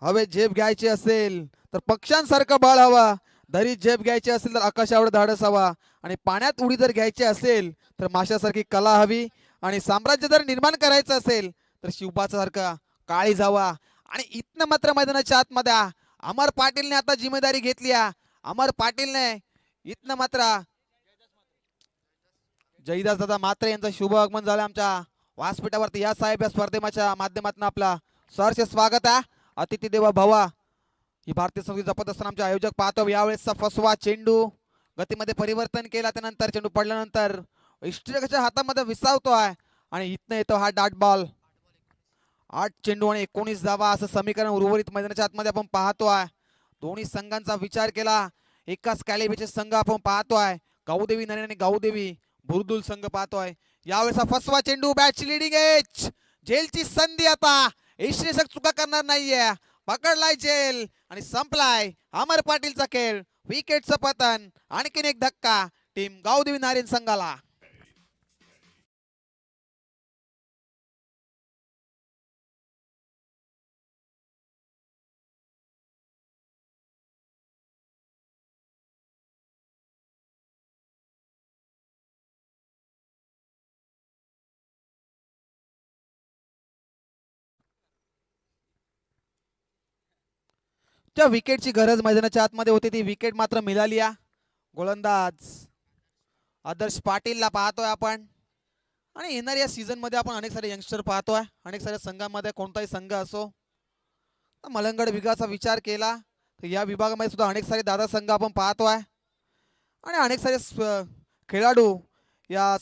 हवे झेप घ्यायची असेल तर पक्ष्यांसारखं बळ हवा. दरी झेप घ्यायची असेल तर आकाशावर धाडस हवा आणि पाण्यात उडी जर घ्यायची असेल तर माशासारखी कला हवी आणि साम्राज्य जर निर्माण करायचं असेल तर शिवबासारखा काळीज हवा. आणि इथनं मात्र मैदानाच्या आतमध्ये अमर पाटीलने आता जिम्मेदारी घेतली. अमर पाटीलने इथनं मात्र जयदास दादा म्हात्रे यांचं शुभ आगमन झालं आमच्या व्यासपीठावरती. या साहेब या स्पर्धेच्या माध्यमातून आपला सहर्ष स्वागत आहे. अतिथी देवा भवा ही भारतीय संस्कृती जपत असताना आमचे आयोजक पाहतो. यावेळेसचा फसवा चेंडू गतीमध्ये परिवर्तन केला त्यानंतर चेंडू पडल्यानंतर इष्टच्या हातामध्ये विसावतोय आणि इथनं येतो हा डॉट बॉल. 8 चेंडू आणि 19 धावा असं समीकरण उर्वरित मैदानाच्या आतमध्ये आपण पाहतोय. दोन्ही संघांचा विचार केला एकाच कॅलिबरचे संघ आपण पाहतोय. गाऊदेवी नरेन आणि गाऊदेवी बुरदुल संघ पाहतोय. यावेळेस फसवा चेंडू बॅटची लिडिंग एज. झेलची संधी आता इश्रेषक चुका करणार नाहीये. पकडलाय झेल आणि संपलाय अमर पाटीलचा खेळ. विकेटचं पतन आणखीन एक धक्का टीम गाऊदेवी नारेन संघाला. ज्या विकेटची गरज मैदानाच्या आतमध्ये होती ती विकेट मात्र मिळाली. गोलंदाज आदर्श पाटीलला पाहतोय आपण. आणि येणाऱ्या सीझन मध्ये आपण अनेक सारे यंगस्टर पाहतोय. अनेक साऱ्या संघांमध्ये कोणताही संघ असो मलंगड विभागाचा विचार केला तर या विभागामध्ये सुद्धा अनेक सारे दादा संघ आपण पाहतोय आणि अनेक सारे खेळाडू या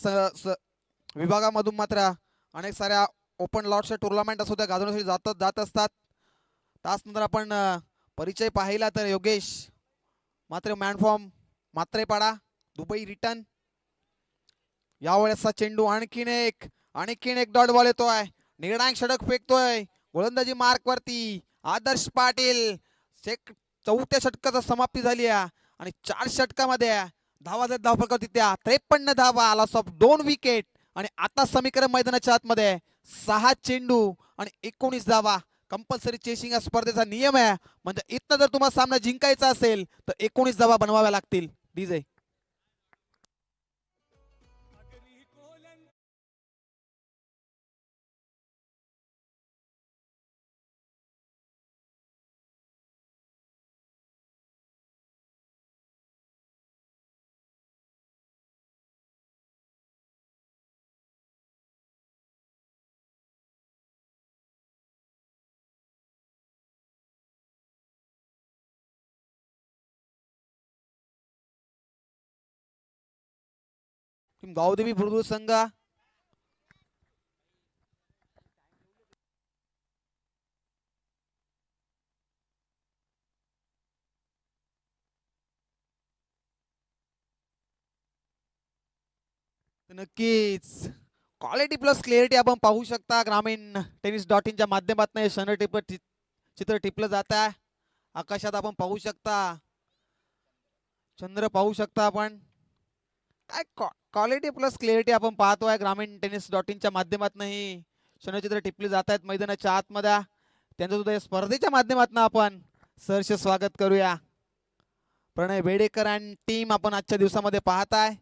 विभागामधून मात्र अनेक साऱ्या ओपन लॉटच्या टुर्नामेंट असो त्या गाजवण्यासाठी जात असतात. त्यानंतर आपण परिचय पाहिला तर योगेश मात्र मॅनफॉर्म म्हात्रेपाडा दुबई रिटर्न. यावेळेसचा चेंडू आणखीन एक डॉट बॉल येतोय. निर्णायक षटक फेकतोय गोलंदाजी मार्क वरती आदर्श पाटील. चौथ्या षटकाचा समाप्ती झाली आहे आणि 4 षटकामध्ये धावा जर धावफलकावरती त्या 53 धावा लॉस ऑफ 2 विकेट आणि आता समीकरण मैदानाच्या आतमध्ये 6 चेंडू आणि 19 धावा. कंपल्सरी चेसिंग या स्पर्धेचा नियम आहे. म्हणजे इथं जर तुम्हाला सामना जिंकायचा असेल तर 19 धावा बनवाव्या लागतील. डीजे टीम गावदेवी बुद्रुक संघ नक्कीच क्वालिटी प्लस क्लिअरिटी आपण पाहू शकता. ग्रामीण टेनिस डॉट इनच्या माध्यमातून हे क्षण चित्र टिपलं जात आहे. आकाशात आपण पाहू शकता, चंद्र पाहू शकता आपण. काय क्वालिटी प्लस क्लिअरिटी आपण पाहतोय. ग्रामीण टेनिस डॉट इनच्या माध्यमातून ही क्षणचित्र टिपली जात आहेत मैदानाच्या आतमध्ये. त्यांचं सुद्धा या स्पर्धेच्या माध्यमातून आपण सहर्ष स्वागत करूया. प्रणय बेडेकर आणि टीम आपण आजच्या दिवसामध्ये पाहताय.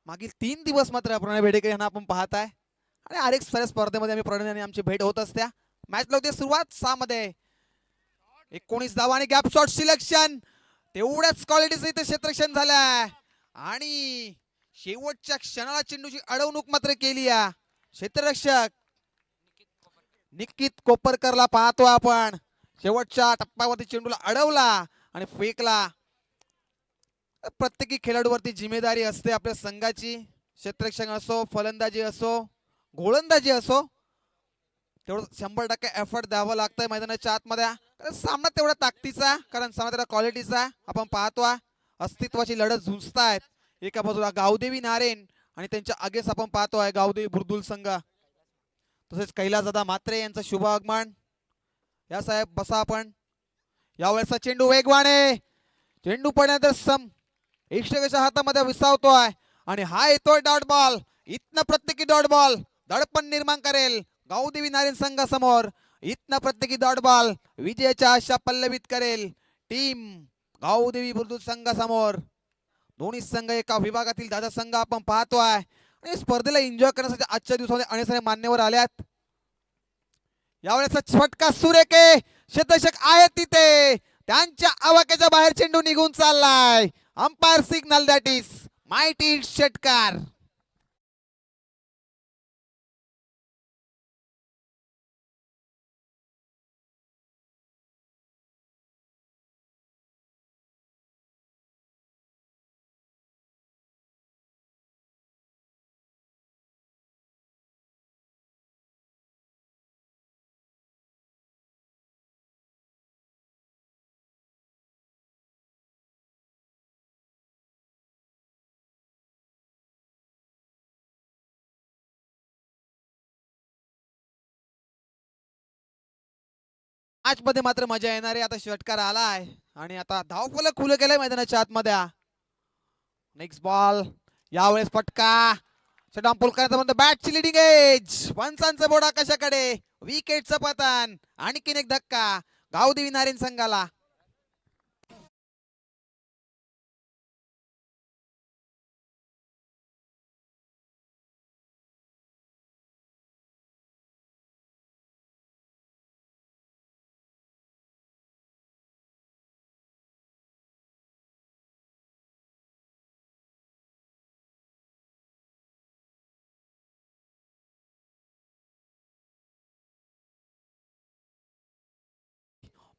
मागील 3 दिवस मात्र प्रणय बेडेकर यांना आपण पाहताय आणि अनेक साऱ्या स्पर्धेमध्ये आम्ही प्रणय आणि आमची भेट होत असत्या. मॅच लावते सुरुवात 6 मध्ये 19 धावा आणि गॅप शॉट सिलेक्शन. तेवढ्याच क्वालिटीचं इथे क्षेत्ररक्षण झालंय आणि शेवटच्या क्षणाला चेंडूची अडवणूक मात्र केली आहे. क्षेत्ररक्षक निकित कोपरकरला पाहतो आपण. शेवटच्या टप्प्यावरती चेंडूला अडवला आणि फेकला. प्रत्येकी खेळाडूवरती जिम्मेदारी असते आपल्या संघाची. क्षेत्ररक्षण असो, फलंदाजी असो, गोलंदाजी असो, तेवढं 100% एफर्ट द्यावं लागतंय मैदानाच्या आतमध्ये. कारण सामना तेवढा ताकदीचा, कारण सामना तेवढा क्वालिटीचा आपण पाहतोय. अस्तित्वाची लढत झुंजतायत. एका बाजूला गावदेवी नारेन आणि त्यांच्या आगेस आपण पाहतोय गावदेवी बुद्रुक संघ. तसेच कैलासदादा म्हात्रे यांचं शुभ आगमन. या साहेब बसा आपण. यावेळेचा चेंडू वेगवाने, चेंडू पडल्यानंतर इष्टकेच्या हातामध्ये विसावतोय आणि हा येतोय डॉट बॉल. इथनं प्रत्येकी डॉट बॉल दडपण निर्माण करेल गावदेवी नारायण संघासमोर. इथनं प्रत्येकी डॉट बॉल विजयाच्या आशा पल्लवित करेल टीम गावदेवी बुद्रुक संघासमोर. दोन्ही संघ एका विभागातील दादा संघ आपण पाहतोय आणि स्पर्धेला एन्जॉय करण्यासाठी आजच्या दिवसामध्ये अनेक सारे मान्यवर आल्यात. यावेळेचा फटका सुरेखे क्षेत्ररक्षक आहेत तिथे, त्यांच्या आवाक्याच्या बाहेर चेंडू निघून चाललाय. Umpire signal that is mighty षटकार. मॅच मध्ये मात्र मजा येणार आहे. आता षटकार आलाय आणि आता धावफलक खुलं केलंय मैदानाच्या आतमध्ये. Next ball. यावेळेस फटका. शटडाऊन पुल करायचा म्हणतो. बॅटची लिडिंग एज. पंचांचं बोर्ड आकाशाकडे. विकेटचं पतन. आणखीन एक धक्का गावदेवी नारायण संघाला.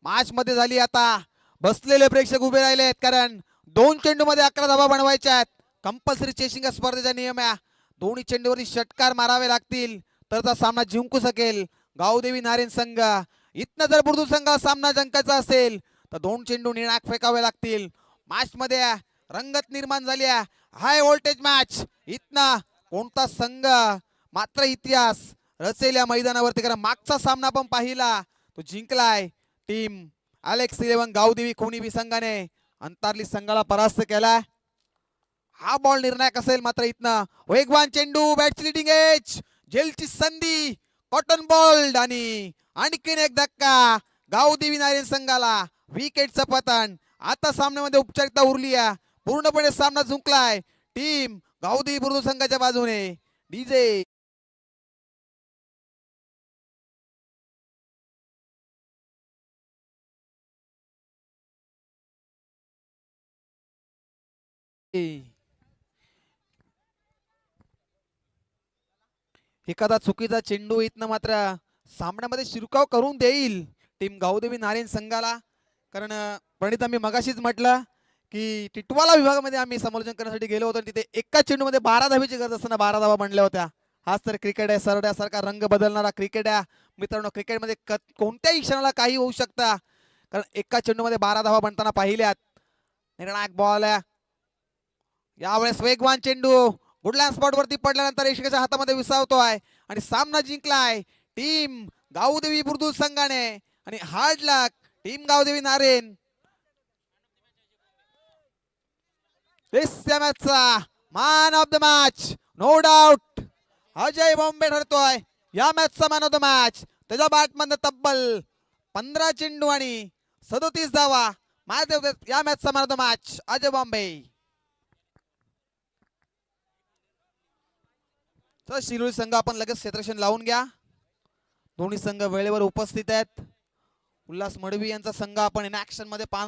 मॅच मध्ये झाली. आता बसलेले प्रेक्षक उभे राहिले आहेत, कारण 2 चेंडू मध्ये 11 धावा बनवायच्या आहेत. कंपल्सरी चेसिंग स्पर्धेचा नियम आहे. दोन्ही चेंडूवरती षटकार मारावे लागतील तर हा सामना जिंकू शकेल गावदेवी नारायण संघ. इथनं जर बुद्रुक संघाला सामना जिंकायचा असेल तर 2 चेंडू निर्णायक फेकावे लागतील. मॅच मध्ये रंगत निर्माण झाली आहे. High voltage match. इथनं कोणता संघ मात्र इतिहास रचेल या मैदानावरती, कारण मागचा सामना आपण पाहिला तो जिंकलाय टीम अलेक्स 11 गावदेवी कोणीबी संघाने अंतरली संघाला परास्त केलाय. हा बॉल निर्णायक असेल. मात्र इथनं वेगवान चेंडू, बॅटची लिडिंग एज, झेलची संधी, कॉटन बॉल्ड आणि आणखीन एक धक्का गावदेवी नारायण संघाला. विकेटचं पतन. आता सामन्यामध्ये औपचारिकता उरली आहे. पूर्णपणे सामना जिंकलाय टीम गावदेवी बुद्रुक संघाच्या बाजूने. डीजे एखादा चुकीचा चेंडू इथनं मात्र सामन्यामध्ये शिरकाव करून देईल टीम गावदेवी नारायण संघाला. कारण प्रणित आम्ही मगाशीच म्हटलं की टिटवाला विभागामध्ये आम्ही समालोचन करण्यासाठी गेलो होतो आणि तिथे एका चेंडूमध्ये 12 धावेची गरज असताना 12 धावा बनल्या होत्या. हाच तर क्रिकेट आहे. सरड्यासारखा रंग बदलणारा क्रिकेट आहे मित्रांनो. क्रिकेटमध्ये कोणत्याही क्षणाला काही होऊ शकता, कारण एका चेंडूमध्ये 12 धावा बनताना पाहिल्यात. निर्णायक बॉल आहे यावेळेस. वेगवान चेंडू गुडलँड स्पॉट वरती पडल्यानंतर यशिकाच्या हातामध्ये विसावतोय आणि सामना जिंकलाय टीम गावदेवी बुर्दुल संघाने. आणि hard luck team Gavdevi Naren. मॅचचा man of the match no doubt Ajay Bombe ठरतोय या मॅचचा मॅन ऑफ द मॅच. त्याच्या बॅटमधनं तब्बल 15 चेंडू आणि 37 धावा. या मॅचचा man of the match Ajay Bombe. तर शिरोळी संघ आपण लगेच क्षेत्ररक्षण लावून घ्या. दोन्ही संघ वेळेवर उपस्थित आहेत. उल्हास मडवी यांचा संघ आपण इन ऍक्शन मध्ये पाहणार